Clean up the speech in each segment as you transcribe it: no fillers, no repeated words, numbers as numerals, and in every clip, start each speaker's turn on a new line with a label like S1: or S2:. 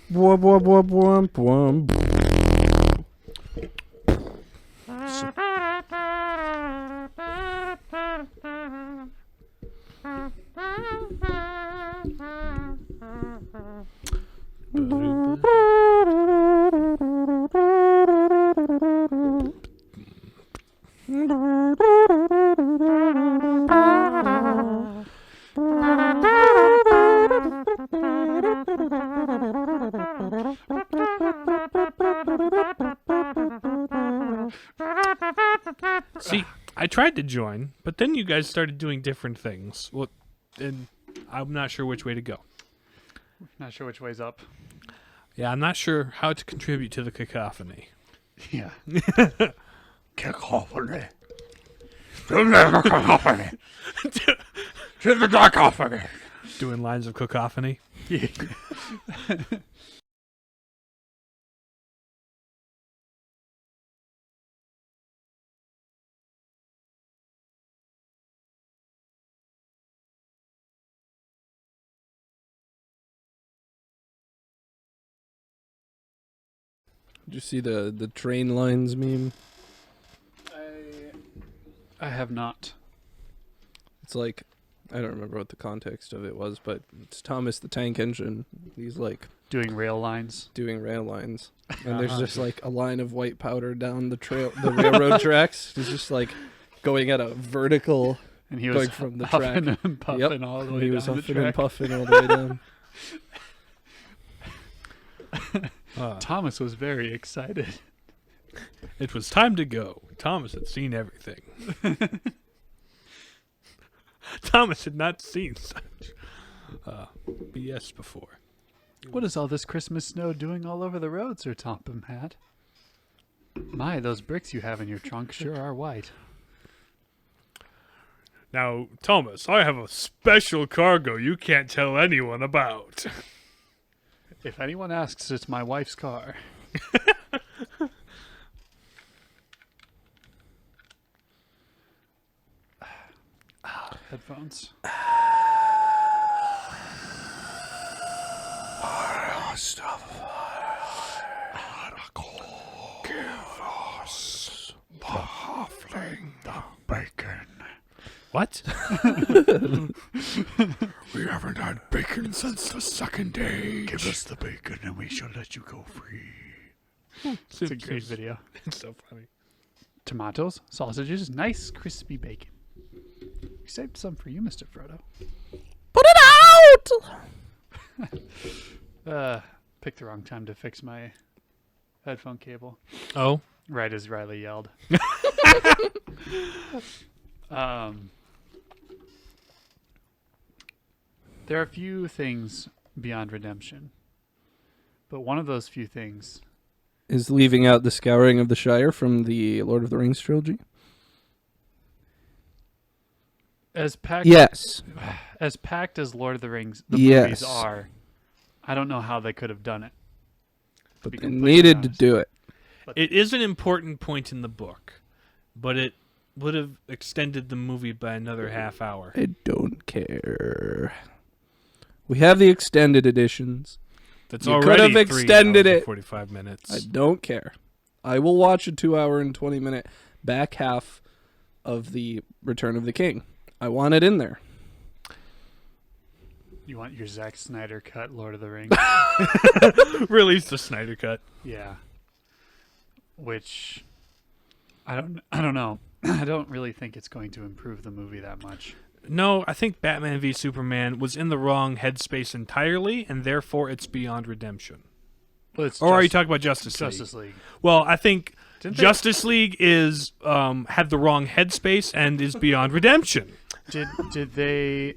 S1: Boy, boy, boy, boy, boy.
S2: See, I tried to join, but then you guys started doing different things. Well, and I'm not sure which way to go.
S3: Not sure which way's up.
S2: Yeah, I'm not sure how to contribute to the cacophony.
S3: Yeah.
S4: Cacophony. To the cacophony. To the cacophony.
S2: Doing lines of cacophony.
S3: Yeah.
S1: Did you see the train lines meme?
S3: I have not.
S1: It's like, I don't remember what the context of it was, but it's Thomas the Tank Engine. He's like
S3: Doing rail lines.
S1: doing rail lines, and there's just like a line of white powder down the railroad tracks. He's just like going at a vertical,
S3: And he was
S1: going from the
S3: huffing
S1: track.
S3: and puffing all the way
S1: He
S3: down
S1: was
S3: the
S1: huffing
S3: track.
S1: and puffing all the way down.
S3: Thomas was very excited.
S2: It was time to go. Thomas had seen everything. Thomas had not seen such BS before.
S3: What is all this Christmas snow doing all over the road, Sir Topham Hatt? My, those bricks you have in your trunk sure are white.
S2: Now, Thomas, I have a special cargo you can't tell anyone about.
S3: If anyone asks, it's my wife's car. Headphones.
S4: The bacon.
S2: What?
S4: We haven't had bacon since the second day. Give us the bacon and we shall let you go free.
S3: It's a great video.
S2: It's so funny.
S3: Tomatoes, sausages, nice crispy bacon. We saved some for you, Mr. Frodo.
S1: Put it out!
S3: Picked the wrong time to fix my headphone cable.
S2: Oh?
S3: Right as Riley yelled. There are a few things beyond redemption, but one of those few things
S1: Is leaving out the Scouring of the Shire from the Lord of the Rings trilogy?
S3: as packed
S1: Yes.
S3: as Lord of the Rings the
S1: Yes.
S3: movies are. I don't know how they could have done it.
S1: But
S3: be
S1: they
S3: completely
S1: needed to
S3: honest.
S1: do it.
S2: It is an important point in the book, but it would have extended the movie by another half hour.
S1: I don't care. We have the extended editions.
S2: That's
S1: You could
S2: already
S1: have
S2: 3
S1: extended
S2: hours and
S1: it.
S2: 45 minutes.
S1: I don't care. I will watch a 2 hour and 20-minute back half of the Return of the King. I want it in there.
S3: You want your Zack Snyder cut Lord of the Rings?
S2: Release the Snyder Cut.
S3: Yeah. Which I don't know. I don't really think it's going to improve the movie that much.
S2: No, I think Batman v Superman was in the wrong headspace entirely, and therefore it's beyond redemption.
S3: Well, it's
S2: Or are you talking about Justice League?
S3: Justice League?
S2: Well, I think
S3: Didn't they-
S2: Justice League is had the wrong headspace and is beyond redemption.
S3: Did they?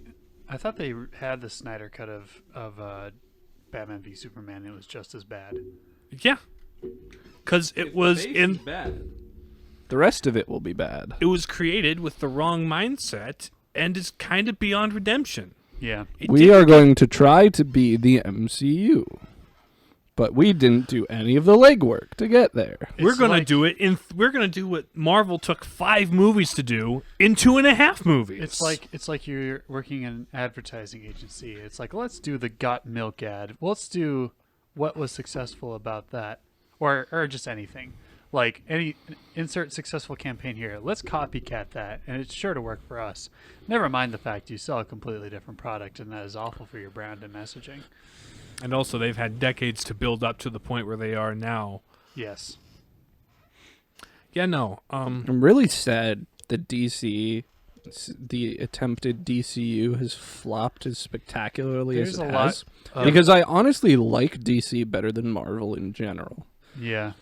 S3: I thought they had the Snyder cut of Batman v Superman. It was just as bad.
S2: Yeah, because it was in.
S1: bad. The rest of it will be bad.
S2: It was created with the wrong mindset and is kind of beyond redemption.
S3: Yeah.
S2: It
S1: We
S2: didn't-
S1: are going to try to be the MCU. But we didn't do any of the legwork to get there.
S2: We're gonna do it we're gonna do what Marvel took 5 movies to do in 2.5 movies.
S3: It's like you're working in an advertising agency. It's like, let's do the got milk ad. Let's do what was successful about that, or just anything. Like insert successful campaign here. Let's copycat that, and it's sure to work for us. Never mind the fact you sell a completely different product, and that is awful for your brand and messaging.
S2: And also, they've had decades to build up to the point where they are now.
S3: Yes.
S2: Yeah, no.
S1: I'm really sad that DC, the attempted DCU, has flopped as spectacularly
S3: There's
S1: as it
S3: a
S1: has.
S3: lot.
S1: Because I honestly like DC better than Marvel in general.
S3: Yeah.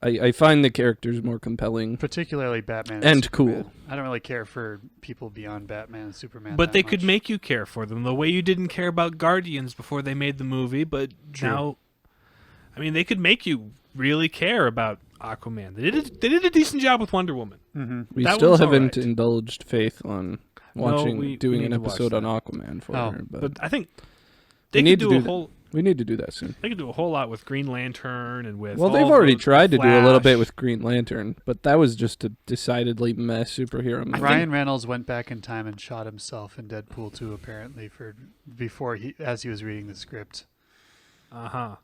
S1: I find the characters more compelling
S3: Particularly Batman
S1: and
S3: Superman.
S1: cool.
S3: I don't really care for people beyond Batman and Superman.
S2: But
S3: that
S2: they could
S3: much.
S2: make you care for them the way you didn't care about Guardians before they made the movie. But now, I mean, they could make you really care about Aquaman. They did a decent job with Wonder Woman.
S3: Mm-hmm.
S1: We
S2: That
S1: still
S2: one's
S1: haven't
S2: alright.
S1: indulged faith on watching
S2: we
S1: doing
S2: need
S1: an
S2: to watch
S1: episode on
S2: that.
S1: Aquaman for
S3: Oh,
S1: her. But
S2: But I think
S1: We
S2: they
S1: need
S2: could
S1: to
S2: do
S1: do
S2: a
S1: that.
S2: whole.
S1: we need to do that soon.
S2: They could do a whole lot with Green Lantern and with.
S1: Well, they've
S2: all
S1: already
S2: those-
S1: tried to do a little bit
S2: Flash.
S1: with Green Lantern, but that was just a decidedly meh superhero movie.
S3: Ryan Reynolds went back in time and shot himself in Deadpool 2, apparently, as he was reading the script.
S2: Uh-huh.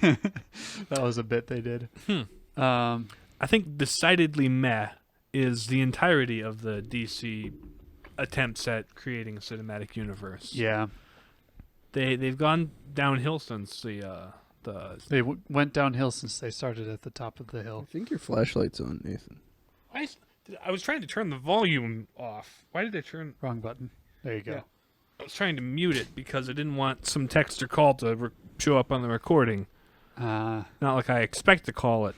S3: That was a bit they did.
S2: I think decidedly meh is the entirety of the DC attempts at creating a cinematic universe.
S3: Yeah.
S2: They've gone downhill since the
S3: They went downhill since they started at the top of the
S1: I
S3: hill.
S1: think your flashlight's on, Nathan.
S2: I was trying to turn the volume off. Why did I turn?
S3: Wrong button. There you go.
S2: Yeah. I was trying to mute it because I didn't want some text or call to show up on the recording. Not like I expect to call it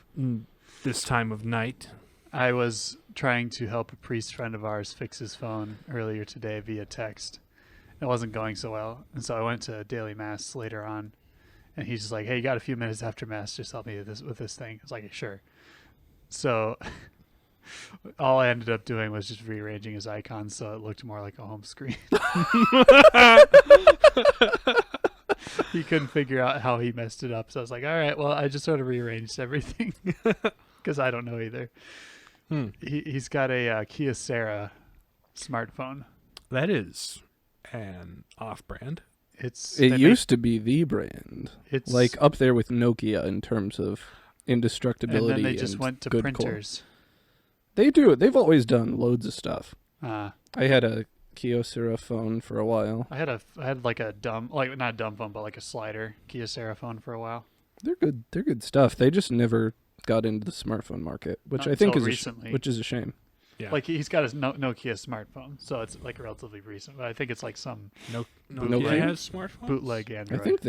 S2: this time of night.
S3: I was trying to help a priest friend of ours fix his phone earlier today via text. It wasn't going so well, and so I went to daily mass later on, and he's just like, "Hey, you got a few minutes after mass? Just help me with this thing." I was like, "Sure." So all I ended up doing was just rearranging his icons so it looked more like a home screen. He couldn't figure out how he messed it up, so I was like, "All right, well, I just sort of rearranged everything because I don't know either." He's got a HYYAA smartphone.
S2: That is an off-brand.
S1: It used to be the brand,
S3: it's
S1: like up there with Nokia in terms of
S3: and
S1: indestructibility.
S3: then they just went to
S1: good core.
S3: printers.
S1: They do. They've always done loads of stuff.
S3: I
S1: I had a HYYAA phone for a while.
S3: had like a not a dumb phone, but like a slider HYYAA phone for a while.
S1: They're good. They're good stuff. They just never got into the smartphone market, which
S3: Not
S1: I think
S3: until
S1: is
S3: recently.
S1: which is a shame.
S2: Yeah.
S3: Like he's got his Nokia smartphone, so it's like relatively recent. But I think it's like some
S2: Nokia
S1: Nokia?
S2: has smartphones.
S3: bootleg Android.
S1: I think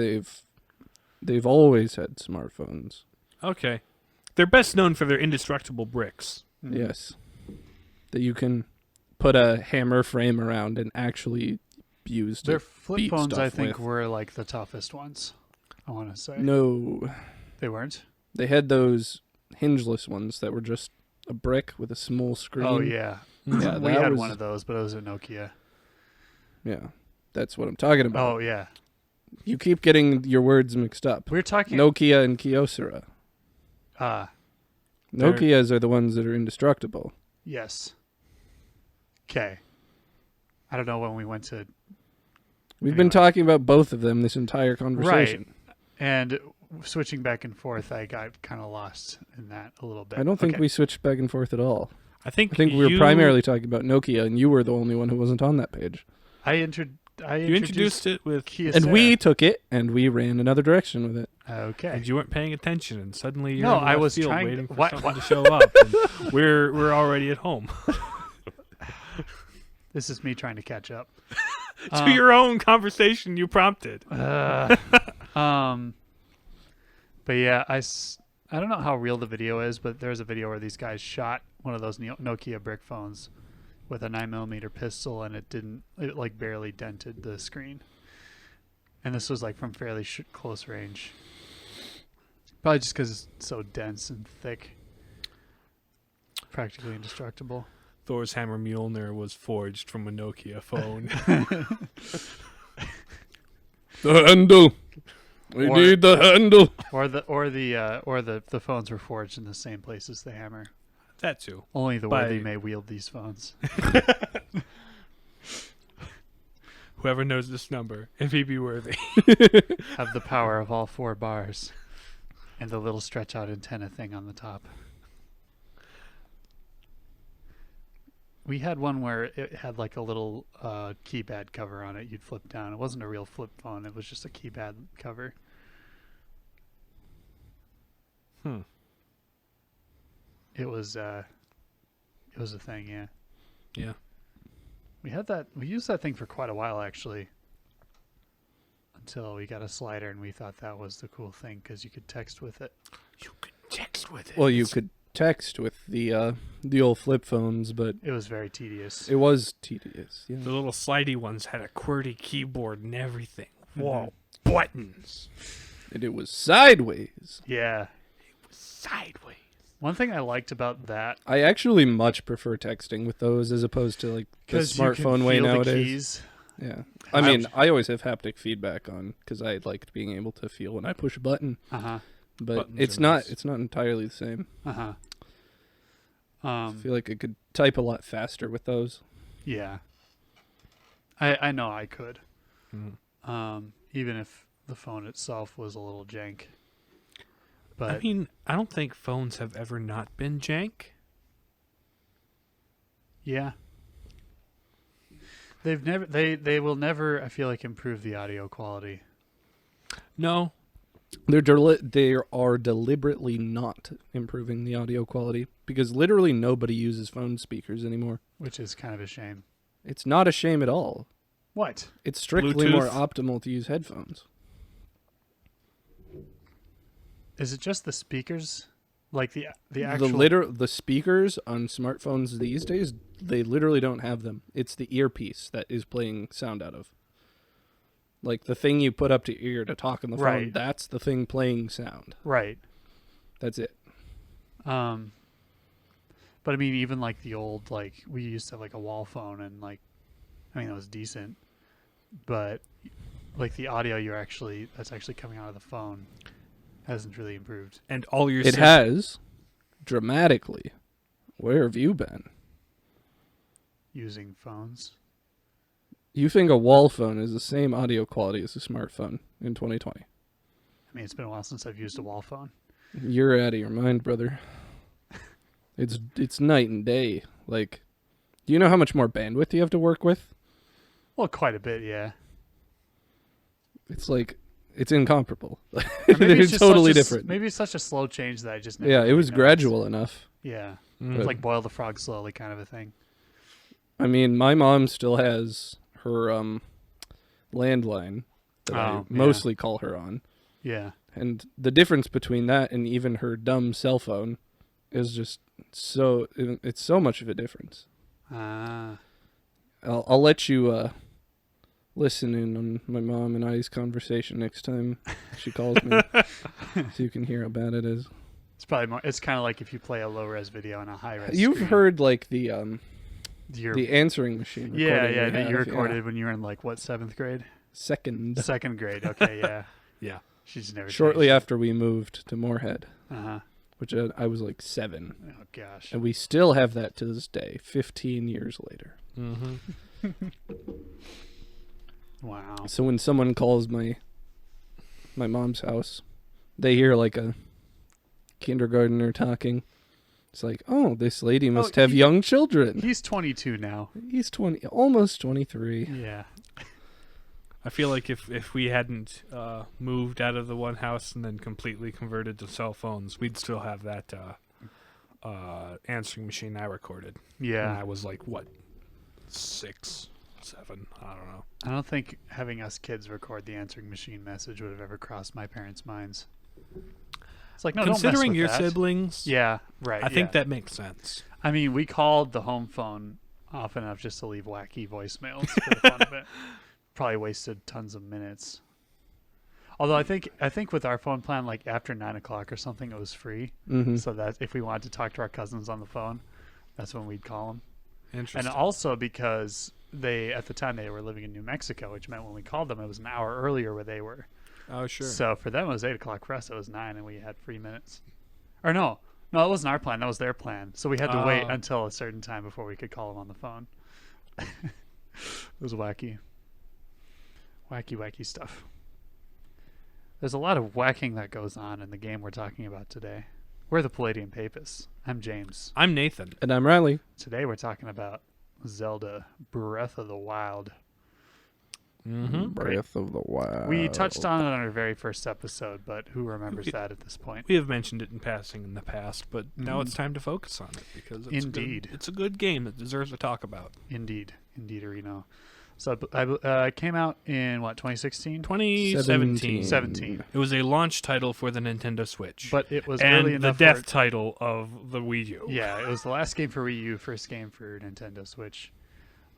S1: they've always had smartphones.
S2: Okay, they're best known for their indestructible bricks.
S3: Mhm.
S1: Yes, that you can put a hammer frame around and actually use.
S3: Their
S1: To
S3: flip
S1: beat
S3: phones, I
S1: stuff
S3: think,
S1: with.
S3: were like the toughest ones. I want to say
S1: No,
S3: they weren't.
S1: they had those hingeless ones that were just a brick with a small screen.
S3: Oh yeah,
S1: Yeah,
S3: we
S1: that
S3: had
S1: was-
S3: one of those, but it was a Nokia.
S1: Yeah, that's what I'm talking about.
S3: Oh yeah,
S1: You keep getting your words mixed up.
S3: we're talking.
S1: Nokia and HYYAA.
S3: They're-
S1: Nokias are the ones that are indestructible.
S3: Yes. Okay. I don't know when we went to
S1: We've been
S3: Anyway.
S1: talking about both of them this entire conversation.
S3: and switching back and forth. I got kind of lost in that a little bit.
S1: I don't think
S3: Okay.
S1: we switched back and forth at all.
S2: I think
S1: I think we were primarily talking about Nokia, and you were the only one who wasn't on that page.
S3: I
S2: You
S3: introduced
S2: introduced it with,
S3: Kia
S1: And we
S3: Sarah.
S1: took it, and we ran another direction with it.
S3: Okay.
S2: and you weren't paying attention, and suddenly you're
S3: No,
S2: in
S3: I
S2: left
S3: was
S2: field
S3: trying
S2: waiting
S3: to-
S2: for
S3: what-
S2: someone to show up. And we're already at home.
S3: This is me trying to catch up.
S2: To your own conversation you prompted.
S3: But yeah, I don't know how real the video is, but there's a video where these guys shot one of those Nokia brick phones with a 9mm pistol, and it like barely dented the screen. And this was like from fairly close range. Probably just because it's so dense and thick. Practically indestructible.
S2: Thor's hammer Mjolnir was forged from a Nokia phone.
S1: The handle We need the handle.
S3: Or the phones were forged in the same place as the hammer.
S2: That too.
S3: Only the worthy may wield these phones.
S2: Whoever knows this number, if he be worthy.
S3: Have the power of all 4 bars. And the little stretch out antenna thing on the top. We had one where it had like a little keypad cover on it you'd flip down. It wasn't a real flip phone. It was just a keypad cover. It was a thing, yeah.
S2: Yeah.
S3: We used that thing for quite a while, actually. Until we got a slider and we thought that was the cool thing because you could text with it.
S2: You could text with it.
S1: Well, you could text with the old flip phones, but
S3: It was very tedious.
S1: it was tedious. Yeah.
S2: The little slidey ones had a QWERTY keyboard and everything. Whoa. Buttons.
S1: And it was sideways.
S3: Yeah.
S2: Sideways.
S3: One thing I liked about that,
S1: I actually much prefer texting with those as opposed to like the
S3: 'cause you
S1: smartphone
S3: can
S1: way
S3: feel the
S1: nowadays.
S3: keys.
S1: Yeah. I mean, I always have haptic feedback on because I liked being able to feel when I push a button.
S3: Uh-huh.
S1: But
S2: Buttons
S1: it's
S2: are
S1: not
S2: nice.
S1: it's not entirely the same.
S3: Uh-huh.
S1: I feel like I could type a lot faster with those.
S3: Yeah. I know I could.
S2: Mm.
S3: Even if the phone itself was a little jank. But
S2: I mean, I don't think phones have ever not been jank.
S3: yeah. They will never, I feel like, improve the audio quality.
S2: No.
S1: They are deliberately not improving the audio quality because literally nobody uses phone speakers anymore.
S3: Which is kind of a shame.
S1: It's not a shame at all.
S3: What?
S1: It's strictly more
S2: Bluetooth?
S1: optimal to use headphones.
S3: Is it just the speakers? Like the actual...
S1: The speakers on smartphones these days, they literally don't have them. It's the earpiece that is playing sound out of. Like the thing you put up to your ear to talk on the phone,
S3: Right.
S1: that's the thing playing sound.
S3: Right.
S1: That's it.
S3: But I mean, even like the old, like we used to have like a wall phone and like, I mean, it was decent, but like the audio that's actually coming out of the phone hasn't really improved.
S2: And all your
S1: It has dramatically. Where have you been?
S3: Using phones.
S1: You think a wall phone is the same audio quality as a smartphone in 2020?
S3: I mean, it's been a while since I've used a wall phone.
S1: You're out of your mind, brother. It's night and day. Like, do you know how much more bandwidth you have to work with?
S3: Well, quite a bit, yeah.
S1: It's like it's incomparable.
S3: Or maybe
S1: They're
S3: it's just
S1: totally
S3: such a
S1: different.
S3: Maybe it's such a slow change that I just never
S1: Yeah, it
S3: really
S1: was
S3: noticed.
S1: gradual enough.
S3: Yeah,
S2: Mm.
S3: it's like boil the frog slowly kind of a thing.
S1: I mean, my mom still has her landline that I
S3: Oh, yeah.
S1: mostly call her on.
S3: Yeah,
S1: And the difference between that and even her dumb cell phone is just it's so much of a difference.
S3: ah,
S1: I'll let you listen in on my mom and I's conversation next time she calls me so you can hear how bad it is.
S3: it's probably more. It's kind of like if you play a low res video on a high res.
S1: You've
S3: screen.
S1: heard like the
S3: Your
S1: answering machine
S3: yeah,
S1: recording
S3: yeah,
S1: we
S3: that you
S1: have,
S3: recorded when you were in like what 7th grade,
S1: second
S3: 2nd grade. Okay, yeah,
S2: Yeah.
S3: she's never
S1: shortly after we moved to Moorhead,
S3: Uh-huh.
S1: which I was like 7.
S3: Oh gosh.
S1: And we still have that to this day, 15 years later.
S2: Mm-hmm.
S3: Wow.
S1: So when someone calls my mom's house, they hear like a kindergartner talking. It's like, oh, this lady must have young children.
S3: He's 22 now.
S1: He's 20, almost 23.
S3: Yeah.
S2: I feel like if we hadn't moved out of the one house and then completely converted to cell phones, we'd still have that answering machine I recorded.
S3: Yeah.
S2: When I was like, what, 6, 7? I don't know.
S3: I don't think having us kids record the answering machine message would have ever crossed my parents' minds. It's like, no,
S2: Considering
S3: don't mess
S2: your
S3: with that.
S2: siblings,
S3: Yeah, right.
S2: I think
S3: yeah.
S2: that makes sense.
S3: I mean, we called the home phone often enough just to leave wacky voicemails for the fun of it. Probably wasted tons of minutes. Although I think with our phone plan, like after 9 o'clock or something, it was free.
S1: Mm-hmm.
S3: So that if we wanted to talk to our cousins on the phone, that's when we'd call them.
S2: Interesting.
S3: And also because at the time they were living in New Mexico, which meant when we called them, it was an hour earlier where they were.
S2: Oh, sure.
S3: So for them, it was 8 o'clock. For us, it was 9, and we had 3 minutes. Or no, it wasn't our plan. That was their plan. So we had to wait until a certain time before we could call them on the phone. It was wacky. Wacky stuff. There's a lot of whacking that goes on in the game we're talking about today. We're the Palladium Papists. I'm James.
S2: I'm Nathan.
S1: And I'm Riley.
S3: Today we're talking about Zelda Breath of the Wild.
S2: Mm-hmm.
S1: Breath of the Wild.
S3: We touched on it on our very first episode, but who remembers that at this point?
S2: We have mentioned it in passing in the past, but now
S3: Mhm.
S2: it's time to focus on it because it's
S3: Indeed.
S2: it's a good game that deserves to talk about.
S3: Indeed, Reno. So it came out in, 2016?
S2: 2017.
S3: 17.
S2: It was a launch title for the Nintendo Switch.
S3: But it was
S2: and
S3: early
S2: the
S3: enough
S2: death title of the Wii U.
S3: Yeah, it was the last game for Wii U, first game for Nintendo Switch.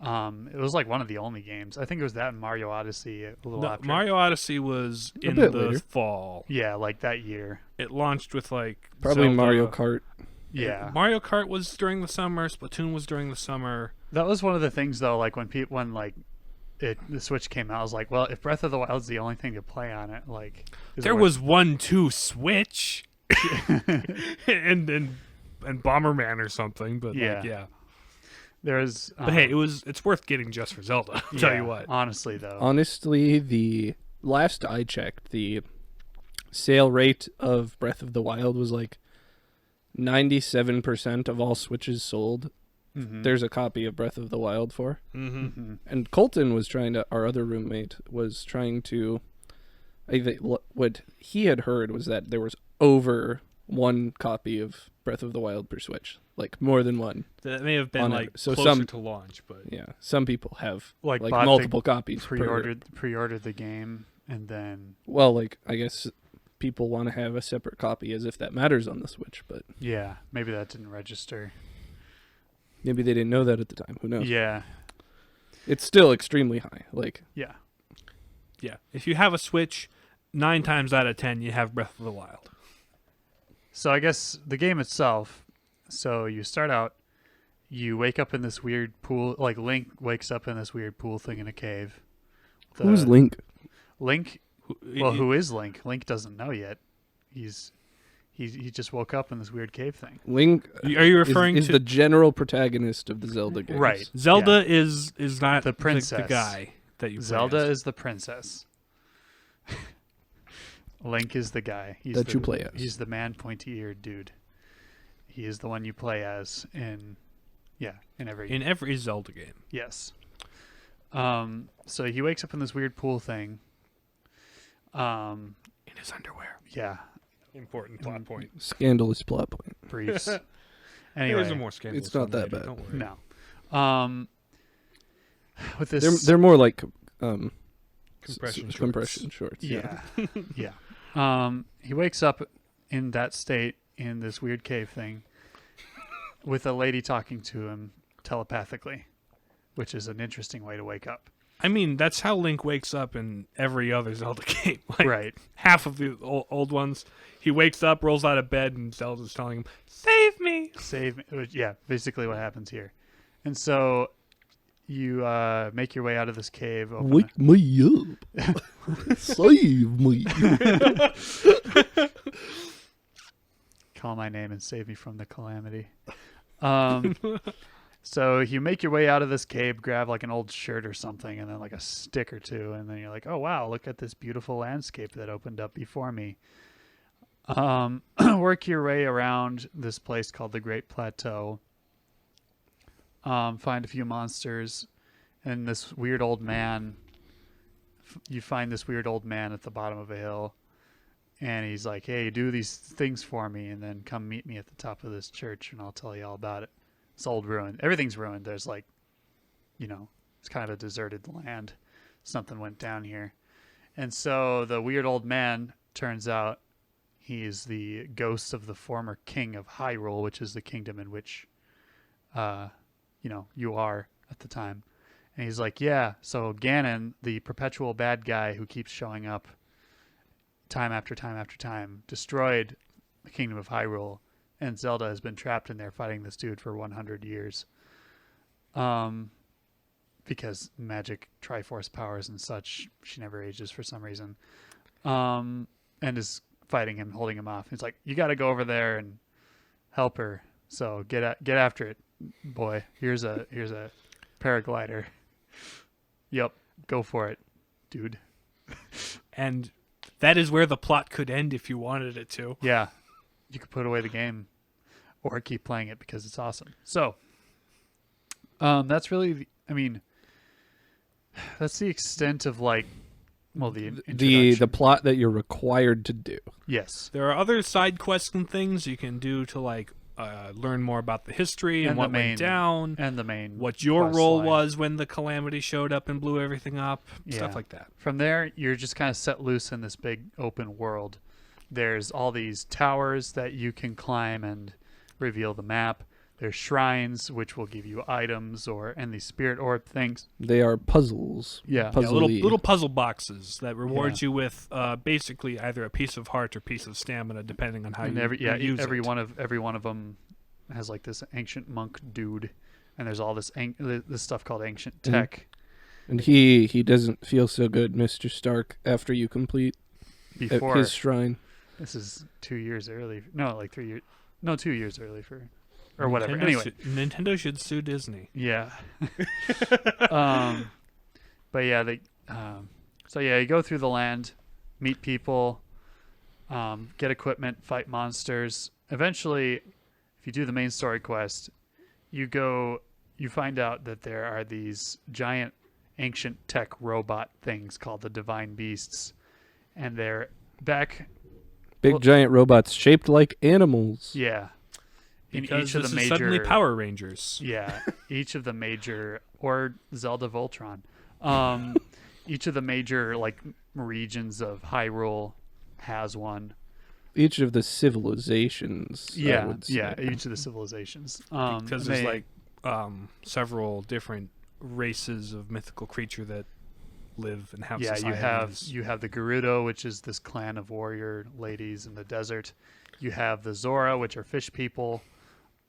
S3: It was like one of the only games. I think it was that and Mario Odyssey a little after.
S2: Mario Odyssey was
S1: A
S2: in
S1: bit
S2: the
S1: later.
S2: fall.
S3: Yeah, like that year.
S2: It launched with like
S1: Probably
S2: Zelda.
S1: Mario Kart.
S3: Yeah.
S2: Mario Kart was during the summer. Splatoon was during the summer.
S3: That was one of the things though, like when the Switch came out, I was like, well, if Breath of the Wild's the only thing to play on it, like
S2: There was 1-2 Switch, and Bomberman or something. But yeah.
S3: There's
S2: But hey, it's worth getting just for Zelda. I'll tell you what.
S3: Honestly though.
S1: Honestly, the last I checked, the sale rate of Breath of the Wild was like 97% of all Switches sold.
S3: Mhm.
S1: There's a copy of Breath of the Wild for.
S2: Mm-hmm.
S3: Mhm.
S1: And Colton was our other roommate, was trying to, what he had heard was that there was over one copy of Breath of the Wild per Switch. Like more than one.
S2: That may have been
S1: On
S2: like
S1: it. So
S2: closer to launch, but
S1: Yeah. Some people have
S3: Like
S1: like
S3: bought
S1: multiple copies.
S3: pre-ordered the game and then
S1: Well, like I guess people want to have a separate copy as if that matters on the Switch, but
S3: yeah, maybe that didn't register.
S1: maybe they didn't know that at the time. Who knows?
S3: Yeah.
S1: It's still extremely high. Like
S3: Yeah.
S2: yeah. If you have a Switch, 9 times out of 10 you have Breath of the Wild.
S3: So I guess the game itself, so you start out, you wake up in this weird pool, like Link wakes up in this weird pool thing in a cave.
S1: who's Link?
S3: Link? Well, who is Link? Link doesn't know yet. He just woke up in this weird cave thing.
S1: Link
S2: Are you referring
S1: is
S2: to
S1: the general protagonist of the Zelda games.
S3: Right.
S2: Zelda is not
S3: The princess.
S2: the guy that you play
S3: Zelda
S2: as.
S3: is the princess. Link is the guy. He's
S1: That you play as.
S3: He's the man pointy-eared dude. He is the one you play as in every
S2: Zelda game.
S3: yes. So he wakes up in this weird pool thing.
S2: In his underwear.
S3: Yeah,
S2: Important plot point.
S1: Scandalous plot point.
S3: briefs.
S2: There's a
S3: Anyway,
S2: more scandalous
S1: It's not
S2: one
S1: that
S2: later,
S1: bad.
S2: Don't worry.
S3: no. With this,
S1: They're more like
S2: Compression shorts.
S1: compression shorts.
S3: yeah, yeah. He wakes up in that state in this weird cave thing with a lady talking to him telepathically, which is an interesting way to wake up.
S2: I mean, that's how Link wakes up in every other Zelda game. Like,
S3: Right.
S2: half of the old ones, he wakes up, rolls out of bed, and Zelda's telling him, "Save me!"
S3: Save me. Yeah, basically what happens here. And so you make your way out of this cave.
S1: Wake me up. Save me.
S3: Call my name and save me from the calamity. So you make your way out of this cave, grab like an old shirt or something, and then like a stick or two, and then you're like, oh wow, look at this beautiful landscape that opened up before me. Work your way around this place called the Great Plateau. Find a few monsters, and this weird old man. You find this weird old man at the bottom of a hill, and he's like, hey, do these things for me, and then come meet me at the top of this church, and I'll tell you all about it. It's old ruined. Everything's ruined. There's like, it's kind of a deserted land. Something went down here. And so the weird old man, turns out he's the ghost of the former king of Hyrule, which is the kingdom in which, you are at the time. And he's like, yeah, so Ganon, the perpetual bad guy who keeps showing up time after time after time, destroyed the kingdom of Hyrule. And Zelda has been trapped in there fighting this dude for 100 years. Because magic, Triforce powers and such, she never ages for some reason. and is fighting him, holding him off. He's like, "You got to go over there and help her. So get after it, boy. Here's a paraglider. Yep, go for it, dude."
S2: And that is where the plot could end if you wanted it to.
S3: Yeah, you could put away the game or keep playing it because it's awesome. So, that's really, that's the extent of the
S1: The
S3: introduction.
S1: plot that you're required to do.
S3: Yes,
S2: There are other side quests and things you can do to learn more about the history and
S3: And
S2: what
S3: the main-
S2: went down,
S3: and the main
S2: what your
S3: quest
S2: role
S3: line.
S2: was when the calamity showed up and blew everything up,
S3: Yeah.
S2: stuff like that.
S3: From there, you're just kind of set loose in this big open world. There's all these towers that you can climb and reveal the map. There's shrines which will give you items and these spirit orb things.
S1: They are puzzles.
S3: Yeah.
S2: Yeah,
S1: Puzzly.
S2: little puzzle boxes that reward
S3: Yeah.
S2: you with basically either a piece of heart or piece of stamina, depending on how
S3: And
S2: you use
S3: every
S2: it.
S3: one of them has this ancient monk dude, and there's all this stuff called ancient
S1: Mhm.
S3: tech.
S1: And he doesn't feel so good, Mr. Stark, after you complete
S3: Before
S1: his shrine.
S3: this is 2 years early. No, 3 years. No, 2 years early or whatever. Anyway,
S2: Nintendo should sue Disney.
S3: yeah. But yeah, so yeah, you go through the land, meet people, get equipment, fight monsters. Eventually, if you do the main story quest, you find out that there are these giant ancient tech robot things called the Divine Beasts, and they're back.
S1: Big giant robots shaped like animals.
S3: Yeah. In
S2: Because
S3: each of
S2: this
S3: the
S2: is
S3: major
S2: suddenly Power Rangers.
S3: Yeah, each of the major or Zelda Voltron. Each of the major regions of Hyrule has one.
S1: Each of the civilizations. I
S3: Yeah,
S1: would say.
S3: yeah, each of the civilizations.
S2: Because
S3: they-
S2: there's several different races of mythical creature that live and have
S3: yeah,
S2: societies.
S3: you have the Gerudo, which is this clan of warrior ladies in the desert. You have the Zora, which are fish people.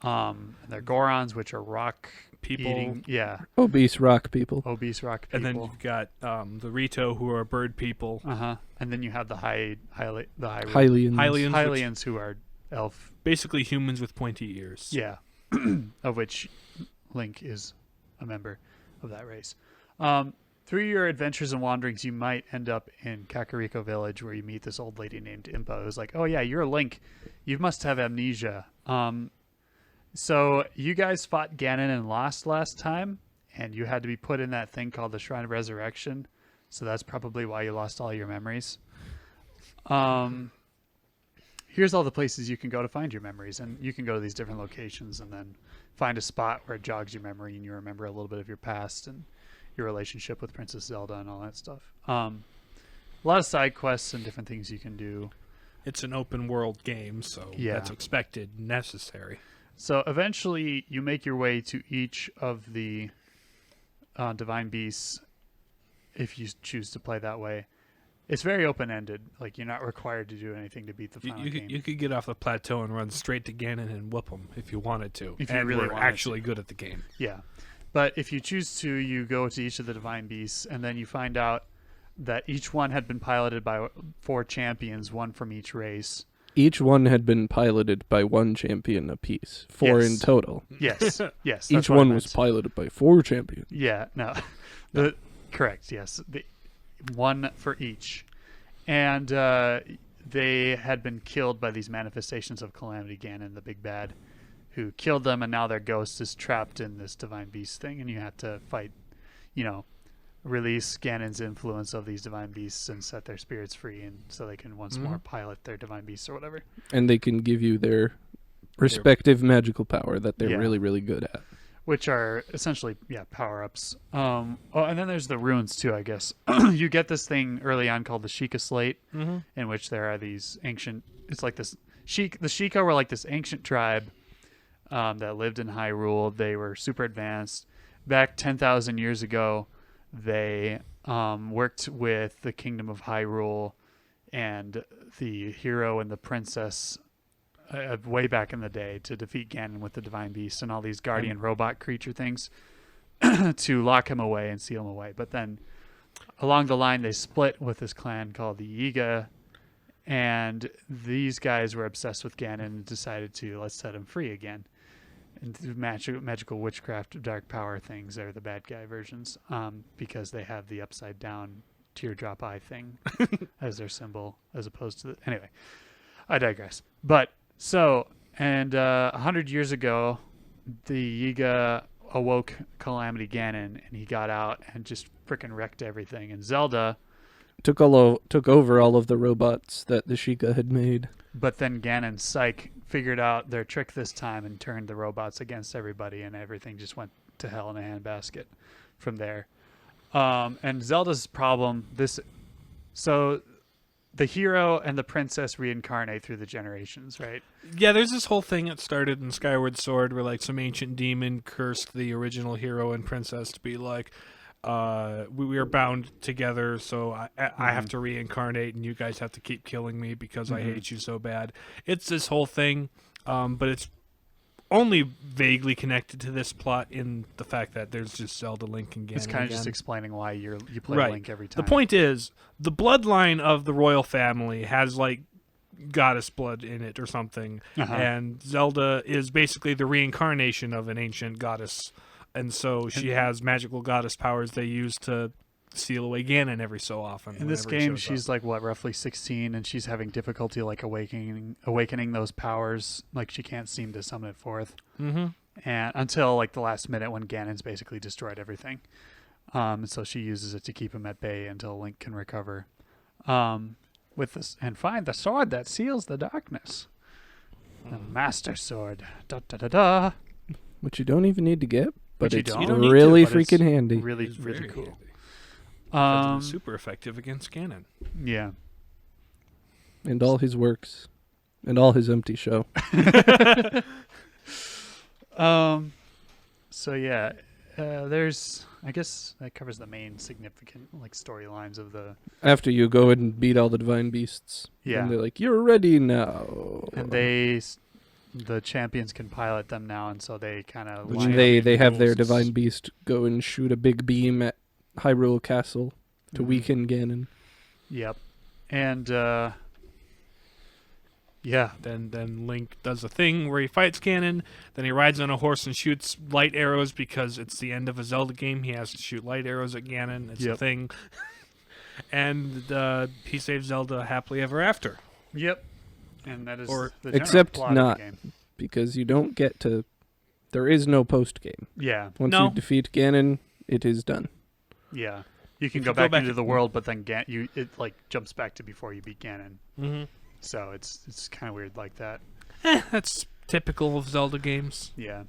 S3: And they're Gorons, which are rock
S2: People.
S3: eating. Yeah,
S1: Obese rock people.
S3: obese rock people.
S2: And then you've got the Rito, who are bird people.
S3: And then you have the
S1: Hylians.
S2: Hylians, which-
S3: Hylians, who are elf.
S2: basically humans with pointy ears.
S3: Yeah, of which Link is a member of that race. Through your adventures and wanderings, you might end up in Kakariko Village, where you meet this old lady named Impa, who's like, "Oh yeah, you're Link. You must have amnesia." So you guys fought Ganon and lost last time, and you had to be put in that thing called the Shrine of Resurrection. So that's probably why you lost all your memories. Here's all the places you can go to find your memories, and you can go to these different locations and then find a spot where it jogs your memory and you remember a little bit of your past and your relationship with Princess Zelda and all that stuff. A lot of side quests and different things you can do.
S2: It's an open world game, so
S3: Yeah.
S2: that's expected, necessary.
S3: So eventually you make your way to each of the Divine Beasts if you choose to play that way. It's very open-ended. You're not required to do anything to beat the final game.
S2: You could get off the plateau and run straight to Ganon and whoop him if you wanted to.
S3: If you
S2: and
S3: really
S2: were
S3: wanted
S2: actually good at the game.
S3: Yeah. But if you choose to, you go to each of the Divine Beasts, and then you find out that each one had been piloted by 4 champions, one from each race.
S1: Each one had been piloted by 1 champion apiece. 4
S3: Yes.
S1: in total.
S3: Yes. Yes.
S1: Each
S3: that's what I
S1: one was
S3: meant.
S1: piloted by 4 champions.
S3: Yeah, no. Correct, yes. One for each. And they had been killed by these manifestations of Calamity Ganon, the big bad, who killed them, and now their ghost is trapped in this Divine Beast thing, and you have to fight, release Ganon's influence of these Divine Beasts and set their spirits free, and so they can once more pilot their Divine Beasts or whatever.
S1: And they can give you their respective magical power that they're
S3: Yeah.
S1: really, really good at.
S3: Which are essentially, power-ups. And then there's the runes, too, I guess. You get this thing early on called the Sheikah Slate, in which there are these ancient... It's like this... the Sheikah were like this ancient tribe that lived in Hyrule. They were super advanced. Back 10,000 years ago, they worked with the Kingdom of Hyrule and the hero and the princess way back in the day to defeat Ganon with the Divine Beast and all these guardian robot creature things to lock him away and seal him away. But then along the line, they split with this clan called the HYYAA, and these guys were obsessed with Ganon and decided to let's set him free again. And through magical witchcraft, dark power things are the bad guy versions, because they have the upside down teardrop eye thing as their symbol, as opposed to anyway. I digress. But so, and 100 years ago, the HYYAA awoke Calamity Ganon, and he got out and just frickin' wrecked everything. And Zelda
S1: took over all of the robots that the Sheikah had made.
S3: But then Ganon Psyche figured out their trick this time and turned the robots against everybody, and everything just went to hell in a handbasket from there. And Zelda's problem, so the hero and the princess reincarnate through the generations, right?
S2: Yeah, there's this whole thing that started in Skyward Sword where like some ancient demon cursed the original hero and princess to be like, we are bound together, so I have to reincarnate, and you guys have to keep killing me because I hate you so bad. It's this whole thing, but it's only vaguely connected to this plot in the fact that there's just Zelda, Link, and Ganon.
S3: It's kind of just explaining why you play Link every time.
S2: The point is, the bloodline of the royal family has like goddess blood in it or something, and Zelda is basically the reincarnation of an ancient goddess. And so she has magical goddess powers they use to seal away Ganon every so often.
S3: In this game, she's like, what, roughly 16, and she's having difficulty like awakening those powers. Like she can't seem to summon it forth. Mm-hmm. And until like the last minute when Ganon's basically destroyed everything. So she uses it to keep him at bay until Link can recover. With this, and find the sword that seals the darkness. The Master Sword. Da da da da.
S1: Which you don't even need to get. But
S3: You
S1: it's
S3: don't need to,
S1: really
S3: but
S1: freaking
S3: it's
S1: handy.
S3: Really,
S2: It's
S3: really
S2: very
S3: cool.
S2: handy. Super effective against Ganon.
S3: Yeah.
S1: And all his works. And all his empty show.
S3: So yeah, there's, I guess that covers the main significant like storylines of the.
S1: After you go and beat all the divine beasts.
S3: Yeah.
S1: And they're like, you're ready now.
S3: And the champions can pilot them now, and so they kind of.
S1: They have their divine beast go and shoot a big beam at Hyrule Castle to weaken Ganon.
S3: Yep. And yeah.
S2: Then Link does a thing where he fights Ganon. Then he rides on a horse and shoots light arrows because it's the end of a Zelda game. He has to shoot light arrows at Ganon. It's a thing. And he saves Zelda happily ever after.
S3: Yep. And that is
S2: Or
S3: the general
S1: except
S3: plot
S1: not,
S3: of the game.
S1: because you don't get to. There is no post game.
S3: Yeah.
S1: Once you defeat Ganon, it is done.
S3: Yeah. You can
S2: If
S3: go
S2: you go
S3: back
S2: back
S3: into
S2: to-
S3: the world, but then it like jumps back to before you beat Ganon.
S2: Mm-hmm.
S3: So it's kind of weird like that.
S2: That's typical of Zelda games.
S3: Yeah.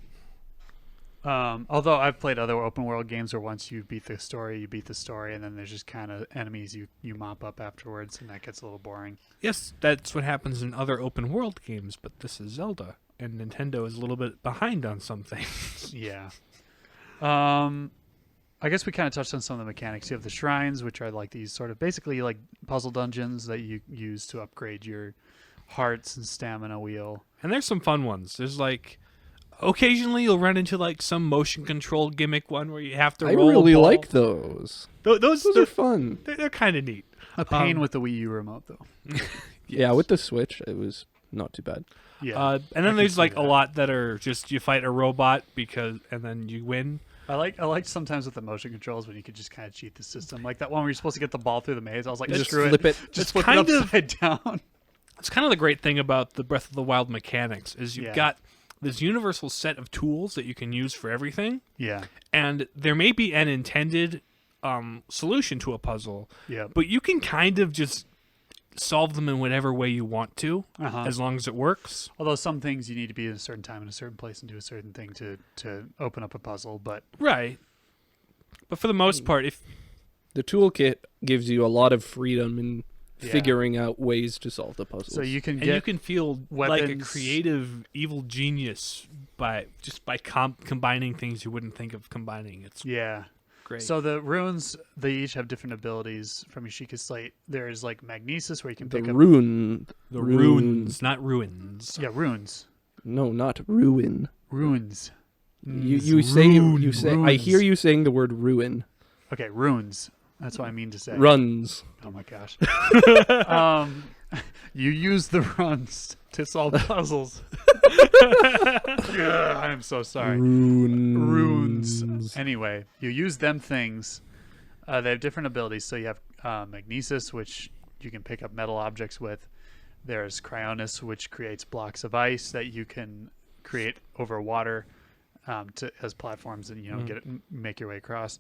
S3: Although I've played other open world games where once you beat the story, and then there's just kind of enemies you mop up afterwards, and that gets a little boring.
S2: Yes, that's what happens in other open world games, but this is Zelda, and Nintendo is a little bit behind on some things.
S3: Yeah. I guess we kind of touched on some of the mechanics. You have the shrines, which are like these sort of basically like puzzle dungeons that you use to upgrade your hearts and stamina wheel.
S2: And there's some fun ones. There's like occasionally you'll run into like some motion control gimmick one where you have to
S1: I
S2: roll
S1: really
S2: a ball.
S1: like those.
S2: Those
S1: are fun.
S2: They're kind of neat.
S3: A pain with the Wii U remote, though.
S1: Yeah, with the Switch, it was not too bad.
S3: Yeah.
S2: And
S3: I
S2: then
S3: can
S2: there's
S3: see
S2: like
S3: that.
S2: a lot that are just you fight a robot and then you win.
S3: I like sometimes with the motion controls when you could just kind of cheat the system. Like that one where you're supposed to get the ball through the maze. I was like,
S1: Just
S3: screw
S1: flip it.
S3: Just
S2: It's
S3: flip
S2: kind
S3: it
S2: of-
S3: upside down.
S2: It's kind of the great thing about the Breath of the Wild mechanics is you've
S3: Yeah.
S2: got this universal set of tools that you can use for everything,
S3: Yeah.
S2: and there may be an intended solution to a puzzle,
S3: Yeah.
S2: but you can kind of just solve them in whatever way you want to, as long as it works.
S3: Although some things you need to be at a certain time in a certain place and do a certain thing to open up a puzzle, but
S2: Right. But for the most part, if
S1: The toolkit gives you a lot of freedom in
S3: Yeah.
S1: figuring out ways to solve the puzzles.
S3: so you can
S2: and
S3: get
S2: you can feel like a
S3: weapons.
S2: creative evil genius by combining things you wouldn't think of combining. It's
S3: yeah.
S2: great.
S3: So the runes, they each have different abilities from Yashika's Slate. There's like Magnesis where you can
S1: the
S3: pick up
S1: rune.
S2: the runes, not ruins.
S3: Yeah, runes.
S1: No, not ruin.
S3: Runes.
S1: You say I
S3: runes.
S1: hear you saying the word ruin.
S3: Okay, runes. That's what I mean to say.
S1: Runs.
S3: Oh my gosh. You use the runs to solve puzzles. I am so sorry. Runes. Anyway, you use them things. They have different abilities. So you have magnesis, which you can pick up metal objects with. There's cryonis, which creates blocks of ice that you can create over water as platforms, and make your way across.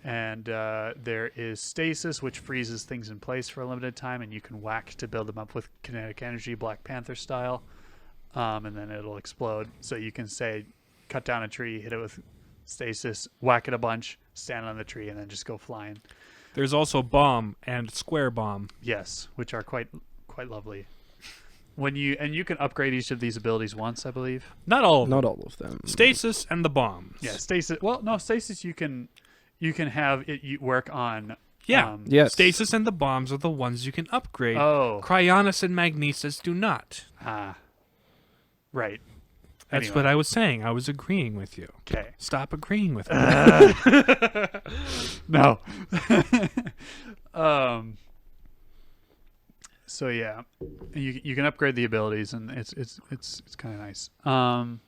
S3: And there is stasis, which freezes things in place for a limited time, and you can whack to build them up with kinetic energy, Black Panther style, and then it'll explode. So you can say, cut down a tree, hit it with stasis, whack it a bunch, stand on the tree, and then just go flying.
S2: There's also bomb and square bomb.
S3: Yes, which are quite lovely. You can upgrade each of these abilities once, I believe.
S2: Not all of them.
S1: Not all of them.
S2: Stasis and the bombs.
S3: Yeah, stasis. Well, no, stasis you can have it work on.
S2: Yeah.
S1: Yes.
S2: Stasis and the bombs are the ones you can upgrade.
S3: Oh.
S2: Cryonis and magnesis do not.
S3: Right.
S2: That's
S3: Anyway.
S2: what I was saying. I was agreeing with you.
S3: Okay.
S2: Stop agreeing with me.
S3: No. So yeah, you can upgrade the abilities, and it's kind of nice. And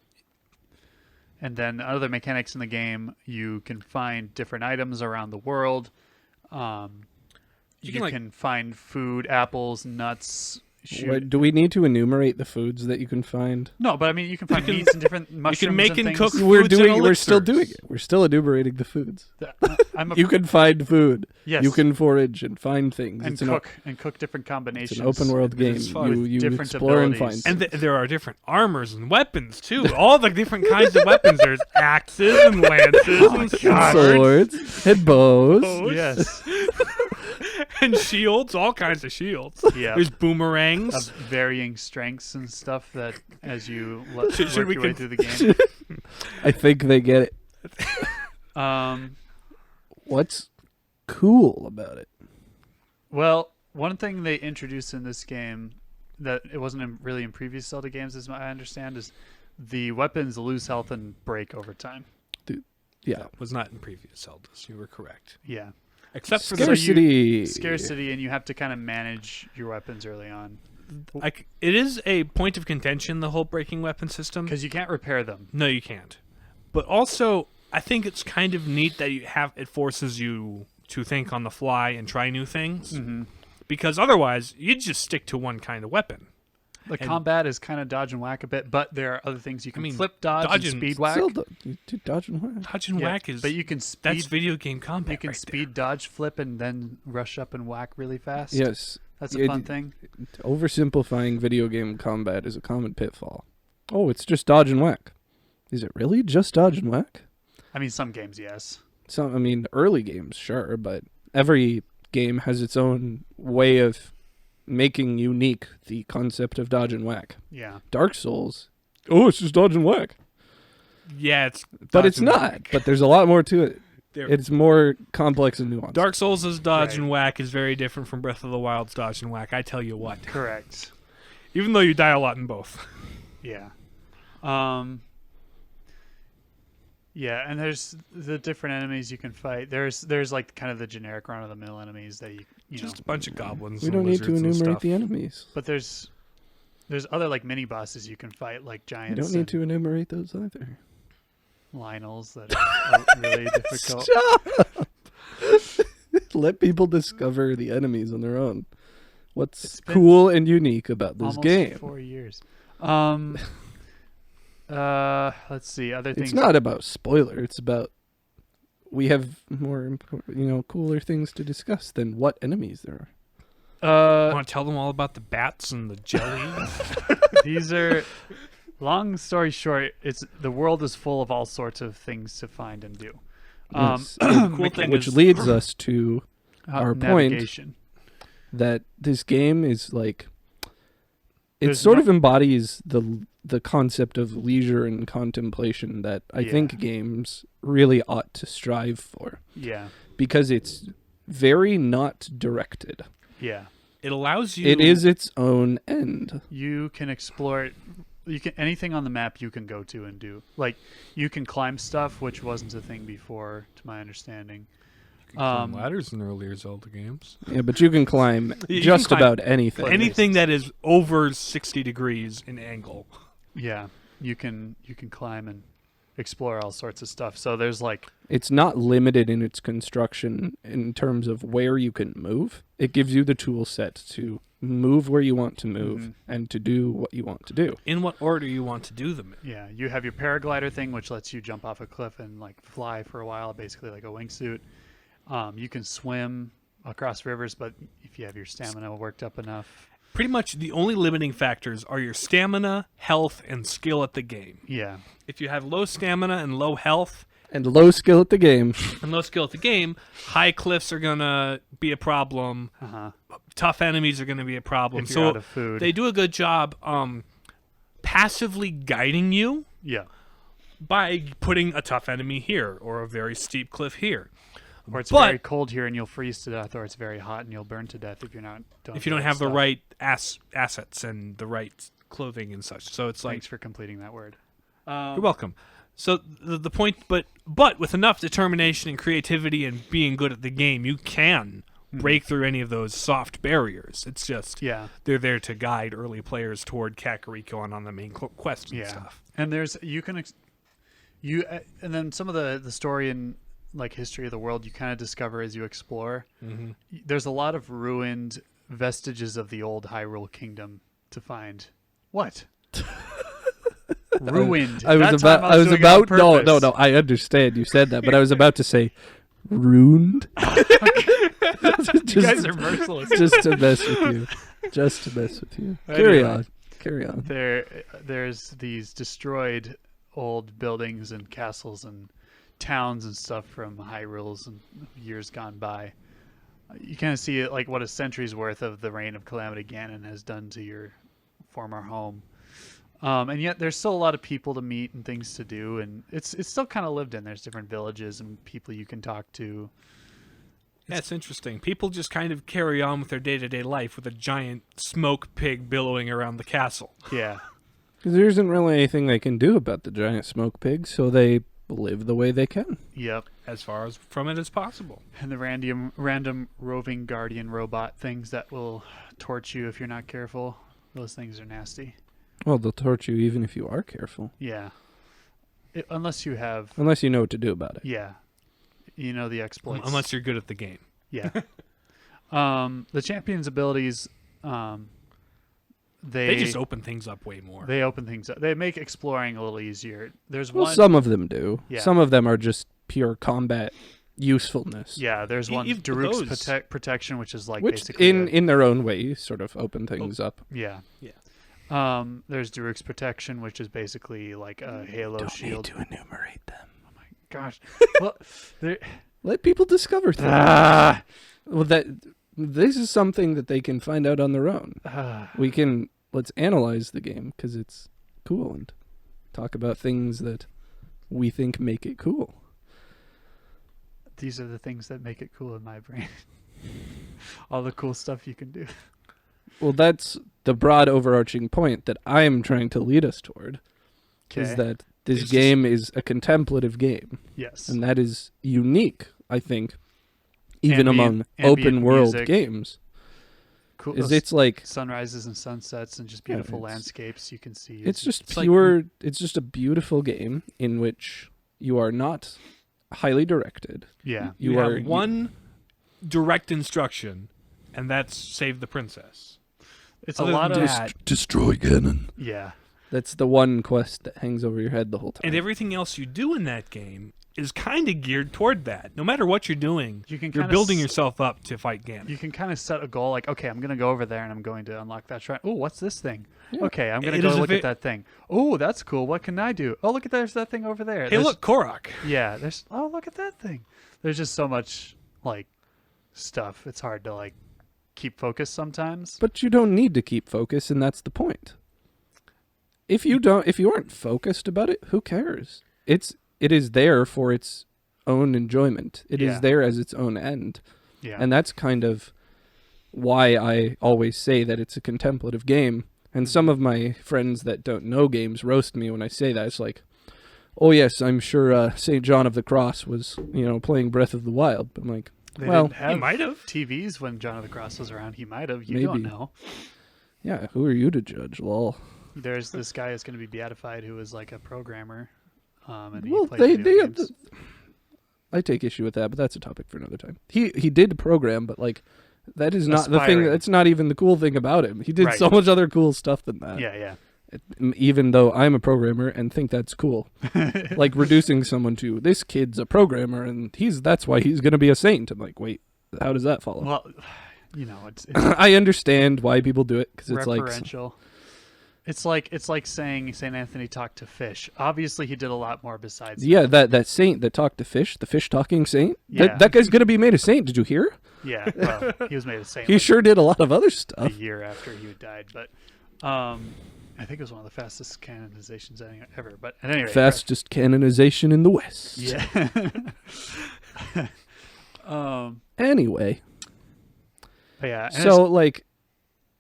S3: then other mechanics in the game, you can find different items around the world. You can find food, apples, nuts.
S1: What, do we need to enumerate the foods that you can find?
S3: No, but I mean, you can find meats and different mushrooms.
S2: make
S3: and
S2: and
S3: things.
S2: cook
S1: We're
S2: foods and
S1: doing. We're still
S2: elixirs.
S1: doing it. We're still enumerating the foods.
S3: I'm
S1: You can find food.
S3: yes,
S1: You can forage and find things.
S3: and cook different combinations.
S1: It's an open world game.
S2: It's fun.
S1: You
S3: Different
S1: explore and
S3: abilities.
S1: find.
S2: And there are different armors and weapons too. All the different kinds of weapons. There's axes and lances and
S1: swords and bows.
S3: Yes.
S2: and shields. All kinds of shields.
S3: Yeah.
S2: There's boomerangs.
S3: Of varying strengths and stuff that as you
S2: Should
S3: work
S2: we
S3: your way
S2: con-
S3: through the game.
S1: I think they get it. What's cool about it?
S3: Well, one thing they introduced in this game that it wasn't really in previous Zelda games, as I understand, is the weapons lose health and break over time.
S1: Yeah.
S2: That was not in previous Zeldas. You were correct.
S3: Yeah.
S2: Except for the
S1: Scarcity.
S3: Scarcity, and you have to kind of manage your weapons early on.
S2: it is a point of contention, the whole breaking weapon system.
S3: Because you can't repair them.
S2: No, you can't. But also, I think it's kind of neat that it forces you to think on the fly and try new things.
S3: Mm-hmm.
S2: Because otherwise, you'd just stick to one kind of weapon.
S3: The combat is kind of dodge and whack a bit, but there are other things you can flip,
S2: dodge
S3: and
S2: and
S3: speed whack.
S1: Zelda. You do dodge and whack.
S2: Dodge and
S3: Yeah,
S2: whack is...
S3: but you can speed.
S2: That's video game combat.
S3: You can
S2: right
S3: speed dodge, flip, and then rush up and whack really fast.
S1: Yes.
S3: That's a fun thing.
S1: Oversimplifying video game combat is a common pitfall. Oh, it's just dodge and whack. Is it really just dodge and whack?
S3: I mean, some games, yes.
S1: Early games, sure, but every game has its own way of making unique the concept of dodge and whack.
S3: Yeah.
S1: Dark Souls, it's just dodge and whack.
S2: Yeah, it's...
S1: But
S2: dodge
S1: it's
S2: and
S1: not.
S2: whack.
S1: But there's a lot more to it.
S2: There-
S1: It's more complex and nuanced.
S2: Dark Souls' dodge
S3: Right.
S2: and whack is very different from Breath of the Wild's dodge and whack, I tell you what.
S3: Correct.
S2: Even though you die a lot in both.
S3: Yeah. Yeah, and there's the different enemies you can fight. There's like kind of the generic run of the mill enemies that you
S2: Just
S3: know.
S2: a bunch of goblins
S1: We
S2: and
S1: don't need to
S2: lizards and
S1: enumerate
S2: stuff.
S1: the enemies.
S3: But there's other like mini bosses you can fight, like
S1: We
S3: giants.
S1: don't need
S3: and
S1: to enumerate those either.
S3: Lionels that are really difficult.
S1: Let people discover the enemies on their own. What's
S3: It's been
S1: cool and unique about this
S3: Almost
S1: game?
S3: 4 years. Let's see other things.
S1: It's not about spoiler. It's about we have more, cooler things to discuss than what enemies there are.
S2: Want to tell them all about the bats and the jelly?
S3: These are long story short. It's the world is full of all sorts of things to find and do.
S1: Yes.
S2: cool thing
S1: Which
S2: is-
S1: leads us to our point
S3: navigation.
S1: that this game is like it
S3: There's
S1: sort
S3: no-
S1: of embodies the concept of leisure and contemplation that I think games really ought to strive for,
S3: Yeah,
S1: because it's very not directed.
S3: yeah.
S2: It allows you...
S1: It is its own end.
S3: You can explore it. You can anything on the map you can go to and do. Like you can climb stuff, which wasn't a thing before, to my understanding.
S2: could climb ladders in earlier Zelda games.
S1: Yeah, but you can climb
S2: You
S1: just
S2: can climb
S1: about anything.
S2: Anything that is over 60 degrees in angle.
S3: Yeah, you can climb and explore all sorts of stuff. So there's like
S1: It's not limited in its construction in terms of where you can move. It gives you the tool set to move where you want to move and to do what you want to do.
S2: In what order you want to do them in.
S3: yeah, you have your paraglider thing, which lets you jump off a cliff and like fly for a while, basically like a wingsuit. You can swim across rivers, but if you have your stamina worked up enough,
S2: Pretty much the only limiting factors are your stamina, health, and skill at the game.
S3: yeah,
S2: If you have low stamina and low health
S1: And low skill at the game.
S2: and low skill at the game, high cliffs are going to be a problem. Tough enemies are going to be a problem.
S3: if you're
S2: So
S3: out of food,
S2: they do a good job passively guiding you
S3: yeah,
S2: by putting a tough enemy here or a very steep cliff here.
S3: or it's
S2: But-
S3: very cold here and you'll freeze to death, or it's very hot and you'll burn to death if you're not.
S2: If you don't have the right assets and the right clothing and such. So it's like,
S3: Thanks for completing that word.
S2: you're welcome. So the point, but with enough determination and creativity and being good at the game, you can break through any of those soft barriers. It's just
S3: Yeah,
S2: they're there to guide early players toward Kakariko and on the main quest and
S3: yeah,
S2: stuff.
S3: and there's and then some of the story and like history of the world you kind of discover as you explore. There's a lot of ruined vestiges of the old Hyrule Kingdom to find. What? Ruined.
S1: I was
S3: That time
S1: about
S3: doing it on
S1: no,
S3: purpose.
S1: I understand you said that, but I was about to say ruined.
S3: You guys are merciless.
S1: Just to mess with you. Just to mess with you. Carry on. Carry on.
S3: There's these destroyed old buildings and castles and towns and stuff from Hyrule's and years gone by. You kind of see it like what a century's worth of the reign of Calamity Ganon has done to your former home. And yet there's still a lot of people to meet and things to do, and it's still kind of lived in. There's different villages and people you can talk to.
S2: That's interesting. People just kind of carry on with their day-to-day life with a giant smoke pig billowing around the castle.
S3: Yeah.
S1: Because there isn't really anything they can do about the giant smoke pig, so they live the way they can.
S3: Yep.
S2: As far as from it as possible.
S3: And the random roving guardian robot things that will torch you if you're not careful. Those things are nasty.
S1: Well, they'll torture you even if you are careful.
S3: Yeah. Unless you have...
S1: Unless you know what to do about it.
S3: Yeah. You know the exploits.
S2: Unless you're good at the game.
S3: Yeah. The champion's abilities,
S2: They just open things up way more.
S3: They open things up. They make exploring a little easier. There's
S1: Well,
S3: one...
S1: some of them do.
S3: Yeah.
S1: Some of them are just pure combat usefulness.
S3: Yeah, there's one,
S2: Even
S3: Daruk's
S2: those-
S3: protection, which is like
S1: Which,
S3: basically...
S1: in their own way, sort of open things up.
S3: Yeah.
S2: Yeah.
S3: There's Daruk's protection, which is basically like a halo shield.
S1: to enumerate them.
S3: Gosh. Well, there...
S1: Let people discover things.
S3: Ah!
S1: Well, this is something that they can find out on their own. Let's analyze the game because it's cool and talk about things that we think make it cool.
S3: These are the things that make it cool in my brain. All the cool stuff you can do.
S1: Well, that's the broad overarching point that I'm trying to lead us toward. Is
S3: Okay.
S1: that this
S2: It's
S1: game is a contemplative game,
S3: Yes.
S1: and that is unique, I think, even among
S3: Ambient
S1: open world
S3: music.
S1: games.
S3: Cool.
S1: Is it's like
S3: sunrises and sunsets and just beautiful
S1: it's-
S3: landscapes you can see.
S1: it's just
S2: It's like-
S1: pure. It's just a beautiful game in which you are not highly directed.
S3: yeah.
S2: You
S1: are
S2: have one direct instruction, and that's save the princess.
S3: It's
S2: Other
S3: a lot
S2: than
S3: of
S2: that,
S4: Destroy Ganon.
S3: yeah.
S1: That's the one quest that hangs over your head the whole time.
S2: and everything else you do in that game is kind of geared toward that. No matter what you're doing,
S3: You can
S2: you're
S3: kinda
S2: building yourself up to fight Ganon.
S3: You can kind of set a goal like, okay, I'm going to go over there and I'm going to unlock that shrine. Oh, what's this thing?
S1: Yeah.
S3: Okay, I'm going to
S2: It
S3: go
S2: is a
S3: look
S2: ve-
S3: at that thing. Oh, that's cool. What can I do? Oh, look at there's that thing over there.
S2: Hey,
S3: There's-
S2: look, Korok.
S3: Yeah, look at that thing. There's just so much like stuff. It's hard to like keep focused sometimes.
S1: But you don't need to keep focus, and that's the point. If you aren't focused about it, who cares? It is there for its own enjoyment. It is
S3: Yeah.
S1: there as its own end.
S3: Yeah.
S1: And that's kind of why I always say that it's a contemplative game. And some of my friends that don't know games roast me when I say that. It's like, oh yes, I'm sure St. John of the Cross was, playing Breath of the Wild. But I'm like,
S3: They
S1: Well,
S3: didn't have
S2: he might have.
S3: TVs when John of the Cross was around. He might have. You
S1: Maybe.
S3: don't know.
S1: Yeah, who are you to judge? Lol.
S3: There's this guy that's going to be beatified who was like a programmer. And
S1: Well,
S3: he played video games.
S1: I take issue with that, but that's a topic for another time. He did program, but like that is not the thing.
S3: Aspiring.
S1: That's not even the cool thing about him. He did
S3: Right.
S1: so much other cool stuff than that.
S3: Yeah.
S1: Even though I'm a programmer and think that's cool, like reducing someone to this kid's a programmer and that's why he's going to be a saint. I'm like, wait, how does that follow?
S3: Well, it's
S1: I understand why people do it because it's like
S3: referential. It's like saying Saint Anthony talked to fish. Obviously, he did a lot more besides.
S1: yeah, that saint that talked to fish, the fish talking saint.
S3: Yeah.
S1: That guy's going to be made a saint. Did you hear?
S3: Yeah, well, he was made a saint
S1: He
S3: like
S1: sure did a lot of other
S3: a
S1: stuff.
S3: year after he had died, but I think it was one of the fastest canonizations ever. But at any rate,
S1: Fastest canonization in the West.
S3: yeah.
S1: Anyway,
S3: But yeah. And
S1: so like,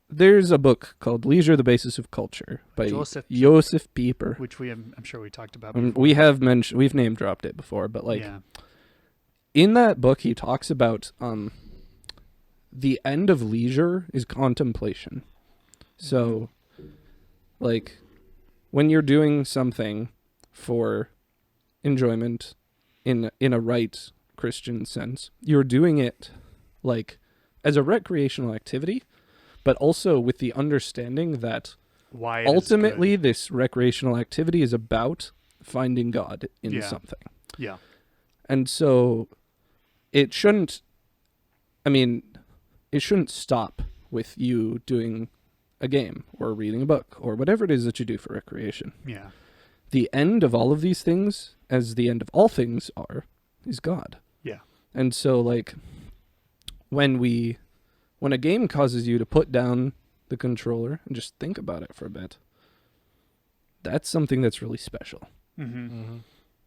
S1: there's a book called "Leisure: The Basis of Culture" by Joseph Pieper.
S3: which I'm sure we talked about before.
S1: We've name dropped it before, but like
S3: yeah.
S1: in that book, he talks about the end of leisure is contemplation. So, like, when you're doing something for enjoyment in a right Christian sense, you're doing it like as a recreational activity, but also with the understanding that
S3: Why it is
S1: ultimately
S3: good.
S1: this recreational activity is about finding God in
S3: Yeah.
S1: something.
S3: Yeah.
S1: And so it shouldn't stop with you doing a game or reading a book or whatever it is that you do for recreation.
S3: Yeah.
S1: The end of all of these things, as the end of all things are, is God.
S3: Yeah.
S1: And so like when a game causes you to put down the controller and just think about it for a bit, that's something that's really special.
S3: Mm-hmm.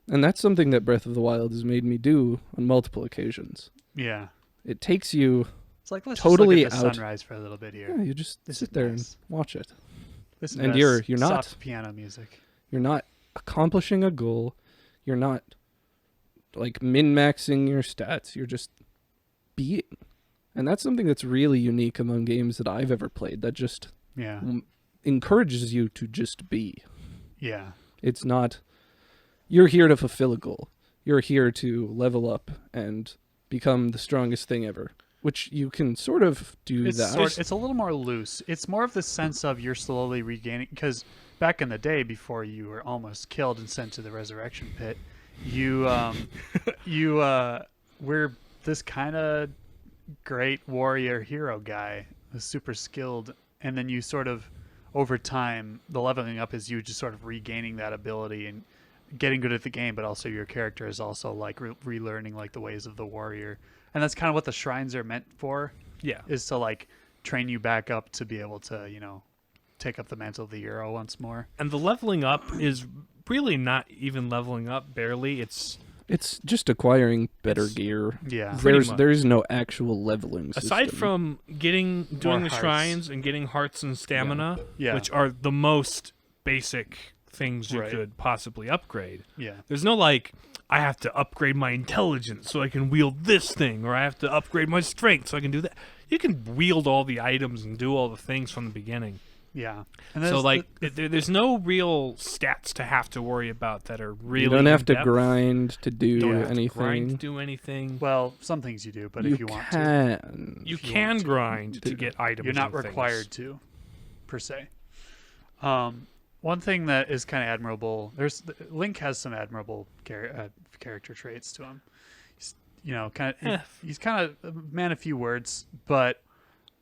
S1: And that's something that Breath of the Wild has made me do on multiple occasions.
S3: Yeah.
S1: It takes you,
S3: It's like let's
S1: Totally
S3: just look at the
S1: out.
S3: sunrise for a little bit here.
S1: yeah, you just
S3: This
S1: sit
S3: is
S1: there
S3: nice.
S1: and watch it.
S3: Listen
S1: And
S3: to
S1: you're
S3: this
S1: not-
S3: soft piano music.
S1: You're not accomplishing a goal. You're not like min-maxing your stats. You're just being. And that's something that's really unique among games that I've ever played, that just
S3: Yeah.
S1: encourages you to just be.
S3: Yeah.
S1: It's not, you're here to fulfill a goal. You're here to level up and become the strongest thing ever, which you can sort of do that.
S3: It's a little more loose. It's more of the sense of you're slowly regaining, because back in the day before you were almost killed and sent to the resurrection pit, you were this kind of great warrior hero guy, who's super skilled, and then you sort of over time the leveling up is you just sort of regaining that ability and getting good at the game, but also your character is also like relearning like the ways of the warrior, and that's kind of what the shrines are meant for,
S2: Yeah.
S3: is to like train you back up to be able to take up the mantle of the hero once more.
S2: And the leveling up is really not even leveling up, barely. It's
S1: It's just acquiring better
S2: It's-
S1: gear.
S3: Yeah.
S2: Pretty much.
S1: There is no actual leveling system.
S2: aside from doing
S3: More
S2: the
S3: hearts.
S2: shrines and getting hearts and stamina,
S3: Yeah.
S2: which are the most basic things you
S3: Right.
S2: could possibly upgrade.
S3: Yeah.
S2: There's no like, I have to upgrade my intelligence so I can wield this thing, or I have to upgrade my strength so I can do that. You can wield all the items and do all the things from the beginning.
S3: Yeah. And
S2: So
S3: there's
S2: like, there's no real stats to have to worry about that are really.
S1: you don't have to
S2: in-depth.
S1: grind to do
S2: Don't have to
S1: anything.
S2: grind to do anything.
S3: well, some things you do, but if you want to,
S1: can.
S2: You
S3: if you
S2: can
S3: want to.
S2: grind to get items.
S3: you're not
S2: and things.
S3: required to, per se. One thing that is kind of admirable. Link has some admirable character traits to him. He's, he's kind of a man of few words, but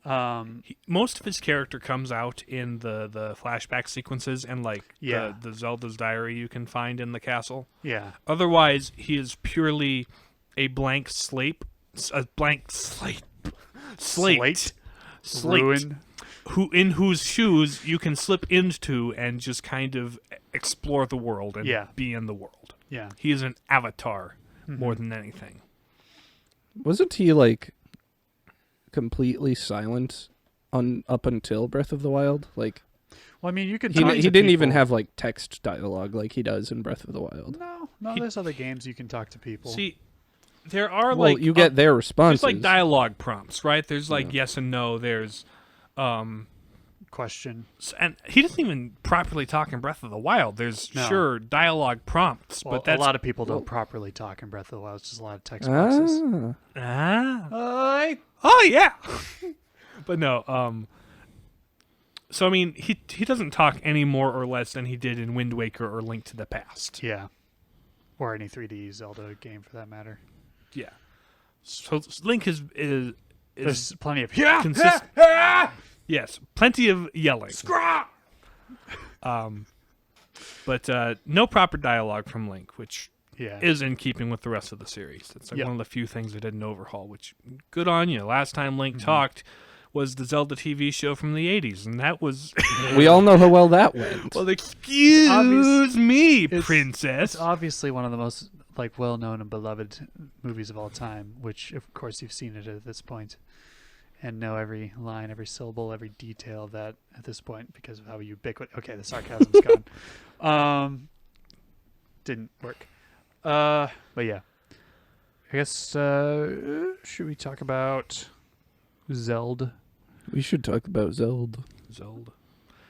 S2: Most of his character comes out in the flashback sequences and like
S3: Yeah.
S2: the Zelda's diary you can find in the castle.
S3: yeah,
S2: Otherwise, he is purely a blank slate, slate,
S3: ruin.
S2: whose shoes you can slip into and just kind of explore the world and
S3: Yeah.
S2: be in the world.
S3: Yeah,
S2: He is an avatar
S3: Mm-hmm.
S2: more than anything.
S1: Wasn't he like completely silent up until Breath of the Wild? Like
S3: well, I mean, you can.
S1: he
S3: talk to
S1: didn't even
S3: people.
S1: have like text dialogue like he does in Breath of the Wild.
S3: No,
S2: He-
S3: there's other games you can talk to people.
S2: See, there are
S1: Well,
S2: like
S1: you get their responses.
S2: there's like dialogue prompts, right? There's like yes and no. There's
S3: Question.
S2: and he doesn't even properly talk in Breath of the Wild. There's
S3: No.
S2: sure dialogue prompts,
S3: Well,
S2: but that's
S3: a lot of people don't properly talk in Breath of the Wild. It's just a lot of text boxes.
S2: Oh yeah. But no, so I mean he doesn't talk any more or less than he did in Wind Waker or Link to the Past.
S3: Yeah. Or any 3D Zelda game for that matter.
S2: Yeah. So Link is
S3: There's plenty of
S2: consistent. Yes, plenty of yelling. But no proper dialogue from Link, which
S3: yeah.
S2: is in keeping with the rest of the series. It's like
S3: Yep.
S2: one of the few things they didn't overhaul, which good on you. Last time Link talked was the Zelda TV show from the 80s, and that was...
S1: We all know how well that went.
S2: Well, excuse me,
S3: it's
S2: princess.
S3: It's obviously one of the most like well-known and beloved movies of all time, which of course you've seen it at this point and know every line, every syllable, every detail of that at this point because of how ubiquitous. Okay, the sarcasm's gone. Didn't work. But yeah, I guess should we talk about Zelda?
S1: We should talk about Zelda.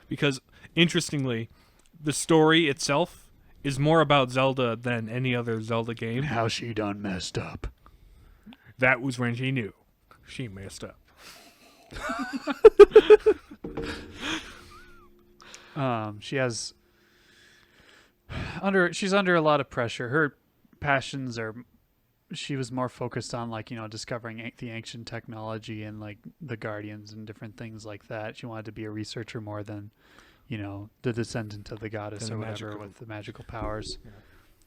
S2: Because, interestingly, the story itself is more about Zelda than any other Zelda game.
S4: How she done messed up.
S2: That was when she knew. She messed up.
S3: She's under a lot of pressure. Her passions are, she was more focused on like, discovering the ancient technology and like the Guardians and different things like that. She wanted to be a researcher more than, the descendant of the goddess or whatever with the magical powers.
S2: Yeah.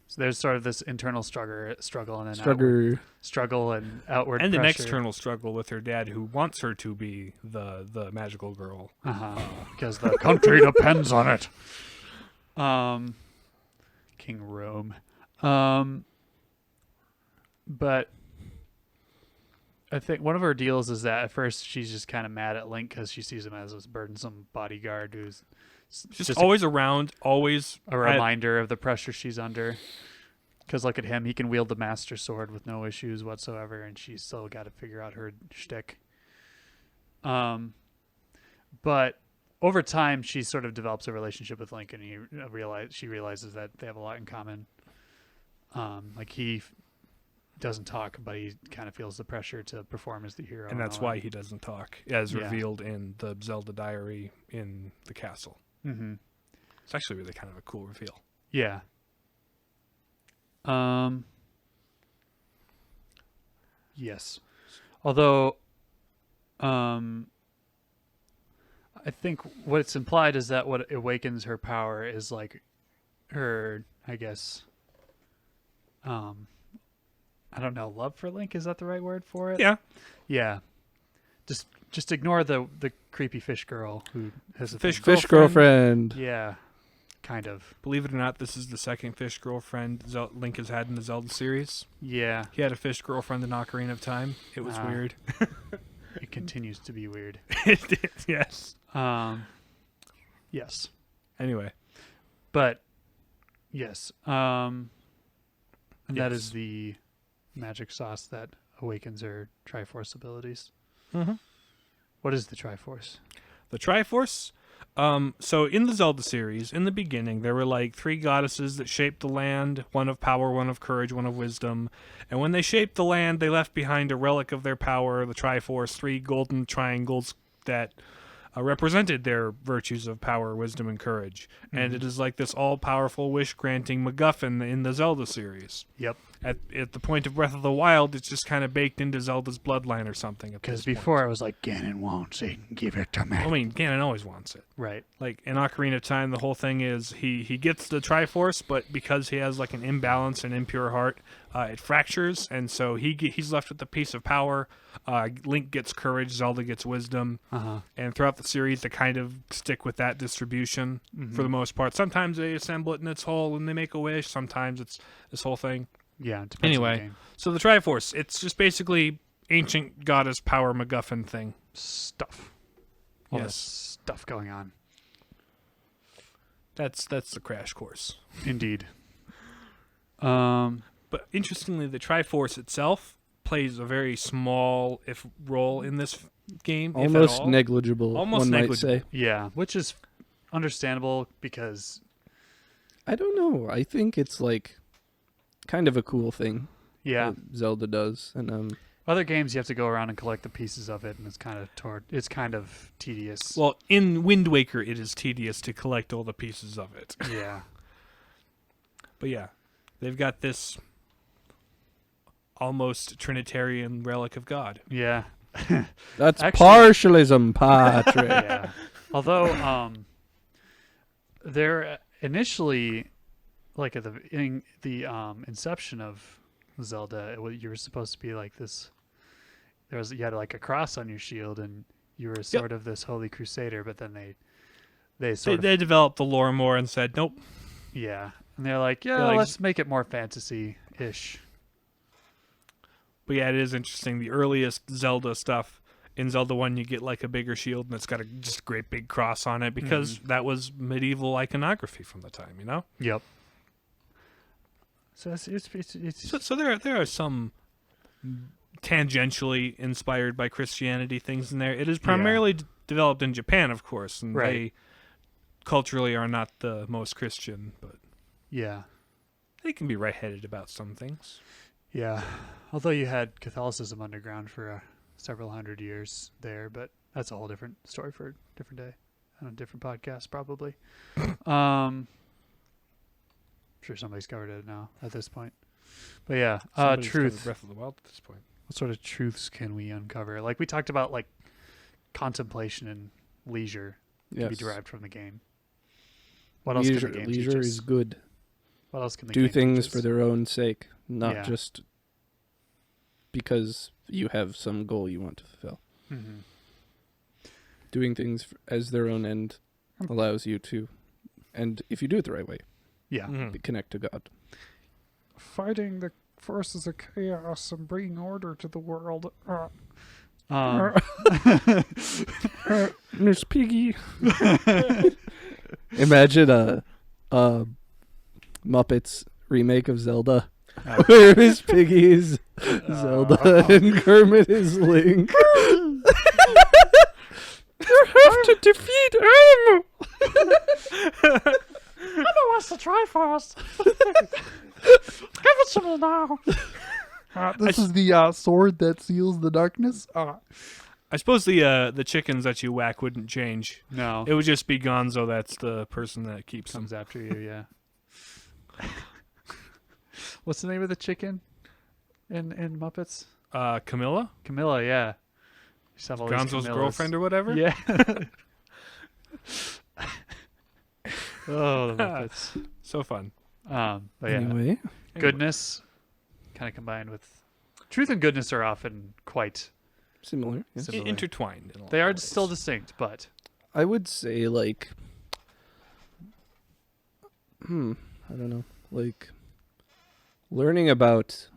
S3: So there's sort of this internal struggle and then struggle and outward
S2: and
S3: pressure.
S2: an external struggle with her dad, who wants her to be the magical girl.
S3: Because the country depends on it. King Rome. But I think one of her deals is that at first she's just kind of mad at Link because she sees him as this burdensome bodyguard who's
S2: Just always around, always
S3: a reminder of the pressure she's under. Because look at him, he can wield the Master Sword with no issues whatsoever, and she's still got to figure out her shtick. But over time, she sort of develops a relationship with Link, and she realizes that they have a lot in common. Like he doesn't talk, but he kind of feels the pressure to perform as the hero,
S2: and that's why he doesn't talk, as revealed in the Zelda diary in the castle.
S3: Mm-hmm.
S2: It's actually really kind of a cool reveal.
S3: Yeah. Yes. Although, I think what's implied is that what awakens her power is like her, I guess, I don't know, love for Link. Is that the right word for it?
S2: Yeah.
S3: Yeah. Just ignore the creepy fish girl who has a
S2: Fish
S3: thing.
S1: Fish girlfriend.
S3: Yeah. Kind of.
S2: Believe it or not, this is the second fish girlfriend Link has had in the Zelda series.
S3: Yeah.
S2: He had a fish girlfriend in Ocarina of Time. It was weird.
S3: It continues to be weird.
S2: It did, yes.
S3: Yes.
S2: Anyway.
S3: But yes. And that
S2: Yes.
S3: is the magic sauce that awakens her Triforce abilities.
S2: Mm-hmm.
S3: What is the Triforce?
S2: The Triforce? So in the Zelda series, in the beginning, there were like 3 goddesses that shaped the land, one of power, one of courage, one of wisdom. And when they shaped the land, they left behind a relic of their power, the Triforce, 3 golden triangles that represented their virtues of power, wisdom, and courage. Mm-hmm. And it is like this all-powerful, wish-granting MacGuffin in the Zelda series.
S3: Yep.
S2: At the point of Breath of the Wild, it's just kind of baked into Zelda's bloodline or something.
S3: Because before I was like, Ganon wants it, give it to me.
S2: I mean, Ganon always wants it.
S3: Right.
S2: Like in Ocarina of Time, the whole thing is he gets the Triforce, but because he has like an imbalance and impure heart, it fractures, and so he's left with a piece of power. Link gets courage, Zelda gets wisdom, and throughout the series, they kind of stick with that distribution for the most part. Sometimes they assemble it in its whole and they make a wish. Sometimes it's this whole thing.
S3: Yeah. It depends on the
S2: Anyway,
S3: game.
S2: so the Triforce, it's just basically ancient goddess power MacGuffin thing.
S3: Stuff. All
S2: Yes.
S3: this stuff going on.
S2: That's the crash course.
S3: Indeed.
S2: But interestingly, the Triforce itself plays a very small role in this game, if at
S1: Almost
S2: all.
S1: negligible,
S2: Almost
S1: one
S2: negligible.
S1: might say.
S3: Yeah, which is understandable because
S1: I don't know. I think it's like kind of a cool thing
S3: yeah,
S1: that Zelda does. And
S3: other games you have to go around and collect the pieces of it, and it's kind of tedious.
S2: Well, in Wind Waker, it is tedious to collect all the pieces of it.
S3: Yeah,
S2: But yeah, they've got this almost Trinitarian relic of God.
S3: yeah,
S1: that's
S3: Actually-
S1: partialism, Patrick.
S3: yeah. Although, they're initially like at the inception of Zelda, you were supposed to be like this. You had like a cross on your shield, and you were sort of this holy crusader. But then
S2: They developed the lore more and said, nope.
S3: yeah, and they're like, yeah,
S2: They're like-
S3: let's make it more fantasy-ish.
S2: But yeah, it is interesting. The earliest Zelda stuff, in Zelda 1, you get like a bigger shield, and it's got just a great big cross on it, because that was medieval iconography from the time, you know?
S3: Yep. So it's
S2: So there are some tangentially inspired by Christianity things in there. It is primarily developed in Japan, of course, and
S3: Right.
S2: they culturally are not the most Christian, but
S3: yeah.
S2: they can be right-headed about some things.
S3: Yeah, although you had Catholicism underground for several hundred years there, but that's a whole different story for a different day on a different podcast, probably. I'm sure somebody's covered it now at this point. But yeah,
S2: Somebody's
S3: truth.
S2: covered Breath of the Wild at this point.
S3: What sort of truths can we uncover? Like we talked about, like contemplation and leisure can be
S1: Yes.
S3: derived from the game. What else can the game teach
S1: Leisure
S3: us?
S1: is good.
S3: What else can the
S1: Do
S3: game
S1: things
S3: teach
S1: for
S3: us?
S1: their own sake, not
S3: Yeah.
S1: just because you have some goal you want to fulfill.
S3: Mhm.
S1: Doing things as their own end allows you to, and if you do it the right way,
S3: Yeah.
S2: Mhm.
S1: connect to God.
S5: Fighting the forces of chaos and bringing order to the world.
S1: Miss Piggy. Imagine a Muppets remake of Zelda. Where Miss Piggy is Zelda and Kermit is Link. You have to defeat him.
S5: What's the Triforce? Give it to me now. This is the sword that seals the darkness.
S2: I suppose the chickens that you whack wouldn't change.
S3: No.
S2: It would just be Gonzo that's the person that keeps them.
S3: Comes after you, yeah. What's the name of the chicken in Muppets?
S2: Camilla?
S3: Camilla, yeah. Just have all these
S2: Gonzo's
S3: Camillas.
S2: girlfriend or whatever?
S3: Yeah. Oh, the Muppets.
S2: So fun.
S3: But yeah,
S1: Anyway,
S3: goodness kind of combined with truth and goodness are often quite
S1: similar. Yes.
S3: similar.
S2: Intertwined. In a lot
S3: They
S2: of
S3: are
S2: ways.
S3: still distinct, but
S1: I would say like, I don't know, like learning about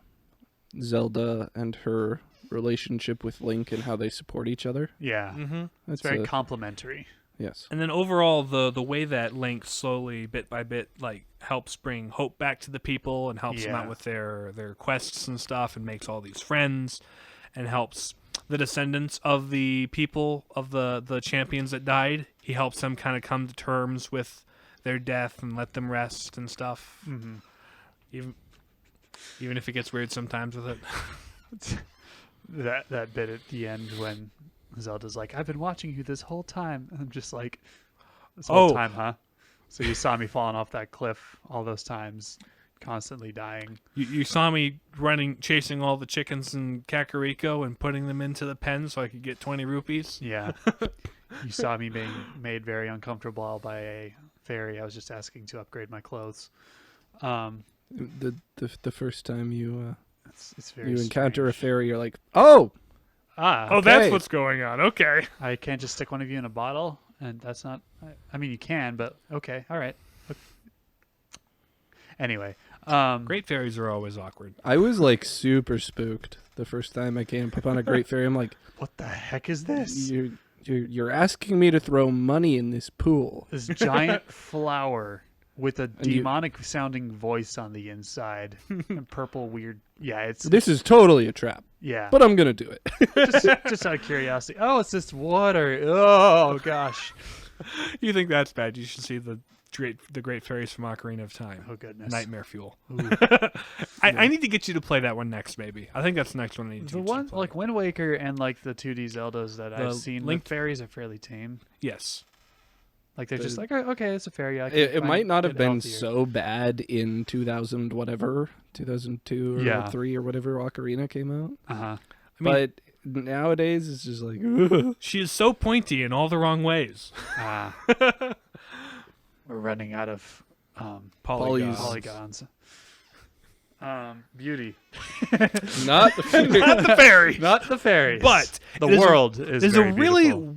S1: Zelda and her relationship with Link and how they support each other.
S3: yeah,
S2: Mm-hmm.
S3: it's
S1: That's
S3: very complementary.
S1: yes.
S2: And then overall, the way that Link slowly, bit by bit, like helps bring hope back to the people and helps them
S3: Yeah.
S2: out with their quests and stuff, and makes all these friends, and helps the descendants of the people of the champions that died. He helps them kind of come to terms with their death and let them rest and stuff.
S3: Mm-hmm.
S2: Even if it gets weird sometimes with it.
S3: That bit at the end when Zelda's like, "I've been watching you this whole time," and I'm just like, "This whole
S2: Oh.
S3: time, huh?" So you saw me falling off that cliff all those times, constantly dying.
S2: You saw me chasing all the chickens in Kakariko and putting them into the pen so I could get 20 rupees.
S3: Yeah. You saw me being made very uncomfortable by a fairy. I was just asking to upgrade my clothes.
S1: The first time you
S3: It's very
S1: encounter a
S3: strange.
S1: fairy, you're like, oh,
S2: Oh,
S1: Okay.
S2: that's what's going on. Okay.
S3: I can't just stick one of you in a bottle, and that's not. I mean, you can, but okay, all right. Anyway,
S2: Great fairies are always awkward.
S1: I was like super spooked the first time I came upon a great fairy. I'm like,
S3: what the heck is this?
S1: you're asking me to throw money in this pool.
S3: This giant flower with a
S1: you-
S3: demonic sounding voice on the inside and purple weird. Yeah, it's
S1: This is totally a trap,
S3: yeah.
S1: but I'm gonna do it.
S3: just out of curiosity. Oh, it's this water. Oh gosh.
S2: You think that's bad? You should see the Great Fairies from Ocarina of Time.
S3: Oh goodness.
S2: Nightmare Fuel. I need to get you to play that one next. Maybe I think that's the next one I need to.
S3: The
S2: get you
S3: one
S2: to play.
S3: like Wind Waker and like the 2D Zeldas that
S2: The
S3: I've seen,
S2: Link-
S3: the fairies are fairly tame.
S2: Yes.
S3: Like they're just like, oh, okay, it's a fairy. I can
S1: It
S3: find
S1: might not have
S3: it
S1: been
S3: healthier.
S1: so bad in 2000 whatever, 2002 or
S3: Yeah.
S1: 3 or whatever Ocarina came out.
S3: Uh-huh.
S2: I mean,
S1: But nowadays it's just like ugh.
S2: she is so pointy in all the wrong ways.
S3: Ah. We're running out of
S1: Polys.
S3: polygons. Beauty.
S1: not the
S2: Not the fairy.
S3: Not the fairies.
S2: But
S3: the
S2: it is a-
S3: world is
S2: There's
S3: very
S2: a really,
S3: beautiful.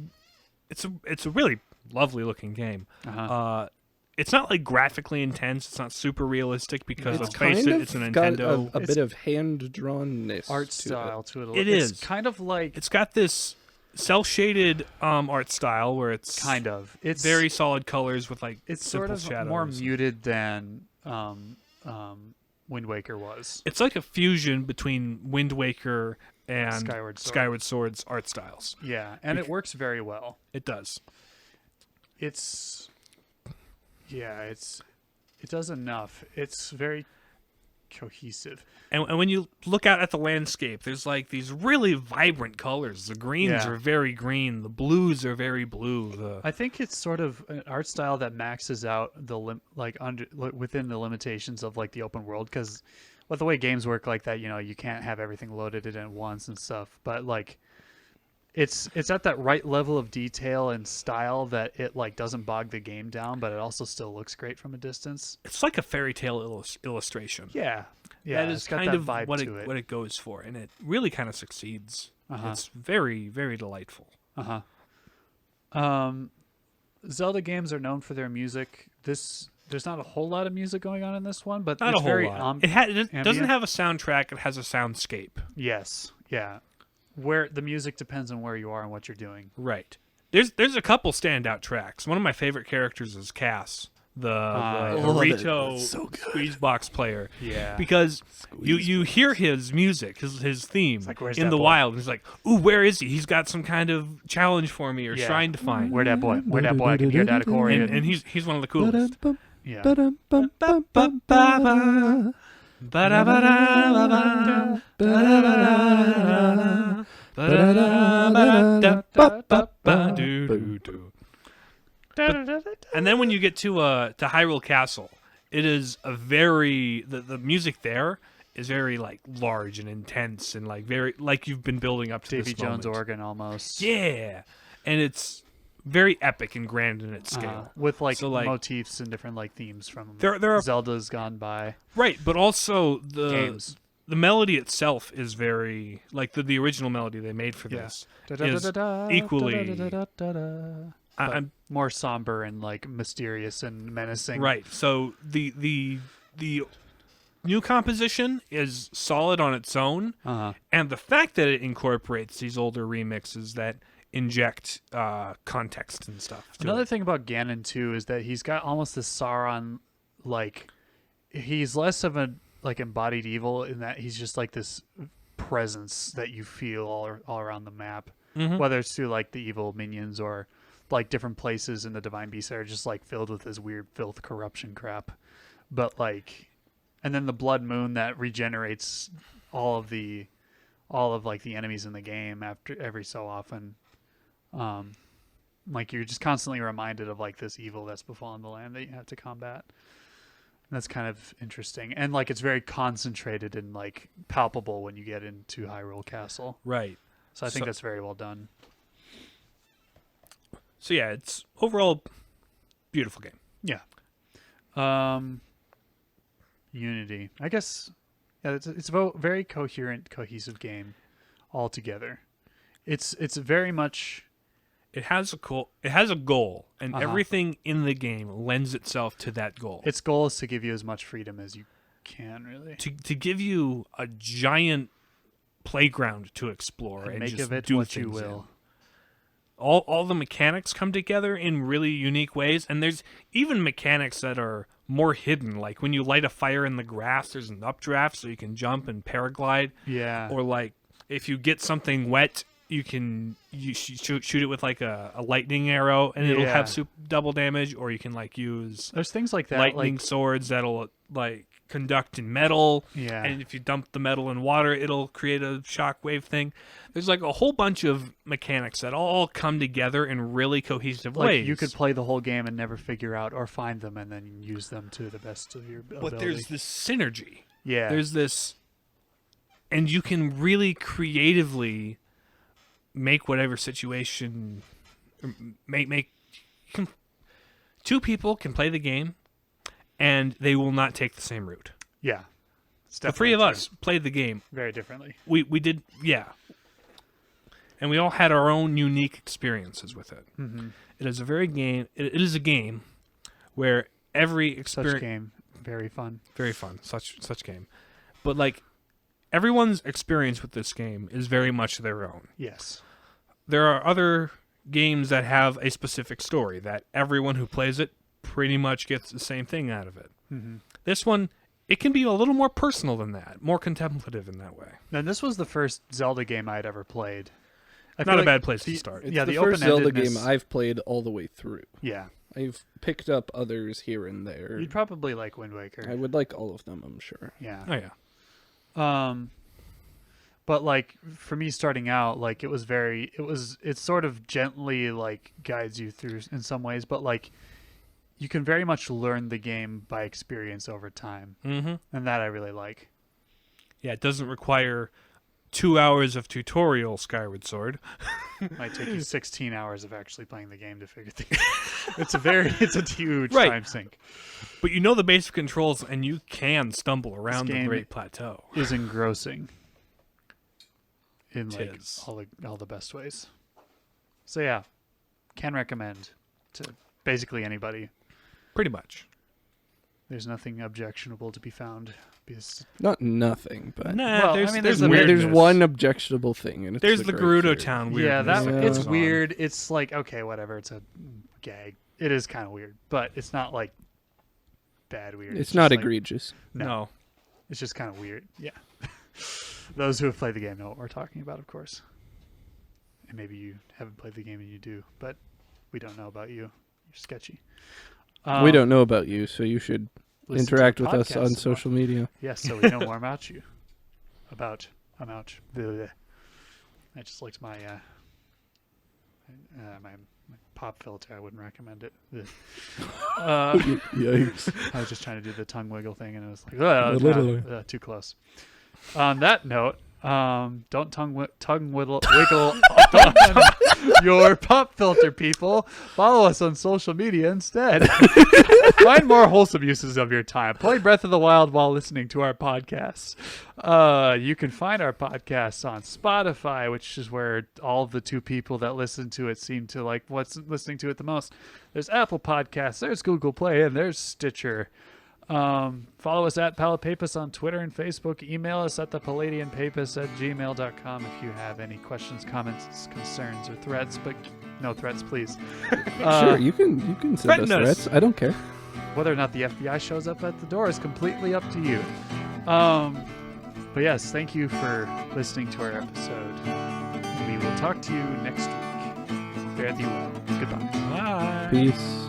S2: it's a really lovely looking game.
S3: Uh-huh.
S2: It's not like graphically intense. It's not super realistic because
S1: It's
S2: let's face
S1: kind
S2: it,
S1: of
S2: it's a
S1: got
S2: Nintendo.
S1: a
S3: It's
S1: bit of hand-drawnness
S3: art
S1: to
S3: style to it.
S2: It
S3: It's
S2: is.
S3: kind of like
S2: It's got this cell shaded art style where it's
S3: kind of. It's
S2: very solid colors with like
S3: It's
S2: simple
S3: sort of
S2: shadows.
S3: more muted than Wind Waker was.
S2: It's like a fusion between Wind Waker and
S3: Skyward Sword.
S2: Sword's art styles.
S3: Yeah, and it works very well.
S2: It does.
S3: It does enough. It's very cohesive.
S2: And when you look out at the landscape, there's like these really vibrant colors. The greens
S3: Yeah.
S2: are very green. The blues are very blue.
S3: I think it's sort of an art style that maxes out the within the limitations of like the open world, because with the way games work like that, you can't have everything loaded in at once and stuff. But like, it's at that right level of detail and style that it like doesn't bog the game down, but it also still looks great from a distance.
S2: It's like a fairy tale illustration.
S3: Yeah,
S2: that
S3: it's
S2: is
S3: got
S2: kind
S3: that
S2: of
S3: vibe
S2: what
S3: to
S2: it goes for, and it really kind of succeeds.
S3: Uh-huh.
S2: It's very, very delightful.
S3: Zelda games are known for their music. There's not a whole lot of music going on in this one, but
S2: Not
S3: it's
S2: a whole
S3: very
S2: lot. It doesn't
S3: ambient.
S2: have a soundtrack. It has a soundscape.
S3: Yes, yeah. Where the music depends on where you are and what you're doing.
S2: Right. There's a couple standout tracks. One of my favorite characters is Cass, the Rito squeeze box player.
S3: Yeah.
S2: Because you hear his music, his theme
S3: like, where's
S2: in
S3: that
S2: the
S3: boy?
S2: wild. He's like, ooh, where is he? He's got some kind of challenge for me or
S3: Yeah.
S2: shrine to find.
S3: Where that boy? Where that boy? I can hear that accordion.
S2: And he's one of the coolest.
S3: Yeah.
S2: And then when you get to Hyrule Castle, it is a very the music there is very like large and intense and like very like you've been building up to
S3: Davy
S2: this
S3: Jones
S2: moment.
S3: organ almost.
S2: Yeah, and it's very epic and grand in its scale.
S3: With like,
S2: So, like-
S3: motifs and different like themes from
S2: There are
S3: Zelda's gone by
S2: right, but also
S3: games.
S2: the melody itself is very like the original melody they made for this is equally. I'm
S3: more somber and like mysterious and menacing.
S2: right. So the new composition is solid on its own, and the fact that it incorporates these older remixes that inject context and stuff. to
S3: Another
S2: it.
S3: thing about Ganon too is that he's got almost this Sauron, like he's less of a like embodied evil in that he's just like this presence that you feel all around the map, whether it's through like the evil minions or like different places in the Divine Beasts that are just like filled with this weird filth corruption crap. But like, and then the Blood Moon that regenerates all of like the enemies in the game after every so often. Like you're just constantly reminded of like this evil that's befallen the land that you have to combat. And that's kind of interesting, and like it's very concentrated and like palpable when you get into Hyrule Castle.
S2: Right.
S3: So I think
S2: So-
S3: that's very well done.
S2: So yeah, it's overall beautiful game.
S3: Yeah. Unity. I guess. Yeah, it's a very coherent, cohesive game altogether. It's very much.
S2: It has a goal, and
S3: Uh-huh.
S2: everything in the game lends itself to that goal.
S3: Its goal is to give you as much freedom as you can, really.
S2: to give you a giant playground to explore and
S3: Make
S2: just
S3: of it
S2: do
S3: what you
S2: things in.
S3: will.
S2: All the mechanics come together in really unique ways, and there's even mechanics that are more hidden. Like when you light a fire in the grass, there's an updraft so you can jump and paraglide.
S3: Yeah.
S2: Or like if you get something wet, you can shoot it with like a lightning arrow and it'll
S3: Yeah.
S2: have double damage. Or you can like use
S3: There's things like that.
S2: lightning
S3: like,
S2: swords that'll like conduct in metal.
S3: Yeah.
S2: And if you dump the metal in water, it'll create a shockwave thing. There's like a whole bunch of mechanics that all come together in really cohesive
S3: like
S2: ways.
S3: you could play the whole game and never figure out or find them and then use them to the best of your ability.
S2: But there's this synergy.
S3: yeah.
S2: There's this, and you can really creatively make whatever situation two people can play the game and they will not take the same route.
S3: yeah. It's
S2: The three of
S3: definitely
S2: us played the game.
S3: true. Very differently.
S2: We did, yeah. And we all had our own unique experiences with it.
S3: Mm-hmm.
S2: It is a it is a game where every
S3: Such
S2: experience
S3: game. Very fun.
S2: very fun, such game. But like everyone's experience with this game is very much their own.
S3: Yes.
S2: There are other games that have a specific story that everyone who plays it pretty much gets the same thing out of it.
S3: Mm-hmm.
S2: This one, it can be a little more personal than that, more contemplative in that way.
S3: And this was the first Zelda game I'd ever played. I
S2: Not
S3: feel
S2: a
S3: like
S2: bad place to
S3: the-
S2: start.
S1: It's
S3: Yeah,
S1: the
S3: the
S1: first Zelda game
S3: open-endedness-
S1: I've played all the way through.
S3: Yeah.
S1: I've picked up others here and there.
S3: You'd probably like Wind Waker.
S1: I would like all of them, I'm sure.
S3: Yeah.
S2: Oh yeah.
S3: But like for me starting out, like it sort of gently like guides you through in some ways, but like you can very much learn the game by experience over time.
S2: Mm-hmm.
S3: And that I really like.
S2: Yeah, it doesn't require 2 hours of tutorial Skyward Sword.
S3: It might take you 16 hours of actually playing the game to figure things out. It's a huge
S2: Right.
S3: time sink.
S2: But you know the basic controls, and you can stumble around the
S3: game
S2: Great Plateau.
S3: Is engrossing in
S2: It
S3: like
S2: is.
S3: all the best ways. So yeah, can recommend to basically anybody.
S2: Pretty much.
S3: There's nothing objectionable to be found because
S1: Not nothing, but
S2: Nah,
S3: Well, I
S2: there's,
S3: mean,
S2: there's,
S3: there's a
S2: weirdness.
S1: there's one objectionable thing, and it's
S2: There's the
S1: Great
S2: Gerudo
S1: Fairy.
S2: Town
S3: yeah,
S2: weirdness.
S3: that
S1: Yeah.
S3: it's
S2: goes on.
S3: weird. It's like okay, whatever. It's a gag. It is kind of weird, but it's not like bad weird.
S1: It's
S3: just
S1: not
S3: like-
S1: egregious.
S2: No.
S3: It's just kind of weird. Yeah. Those who have played the game know what we're talking about, of course. And maybe you haven't played the game and you do, but we don't know about you. You're sketchy.
S1: We don't know about you, so you should
S3: listen to
S1: interact
S3: the
S1: with us
S3: podcast
S1: on
S3: more.
S1: social media.
S3: Yes, so we know more about you. I'm ouch. Bleh. I just licked my my pop filter. I wouldn't recommend it. Bleh.
S1: Yikes.
S3: I was just trying to do the tongue wiggle thing, and it was like,
S1: Literally.
S3: too close. On that note, don't tongue wiggle your pop filter, people. Follow us on social media instead. Find more wholesome uses of your time. Play Breath of the Wild while listening to our podcasts. You can find our podcasts on Spotify, which is where all of the two people that listen to it seem to like what's listening to it the most. There's Apple Podcasts, there's Google Play, and there's Stitcher. Follow us at Palapapus on Twitter and Facebook. Email us at thepalladianpapus@gmail.com if you have any questions, comments, concerns, or threats, but no threats, please.
S1: Sure, you can send us
S2: threaten us.
S1: threats. I don't care.
S3: Whether or not the FBI shows up at the door is completely up to you. But yes, thank you for listening to our episode. We will talk to you next week. Fare thee well. Goodbye.
S2: Bye.
S1: Peace.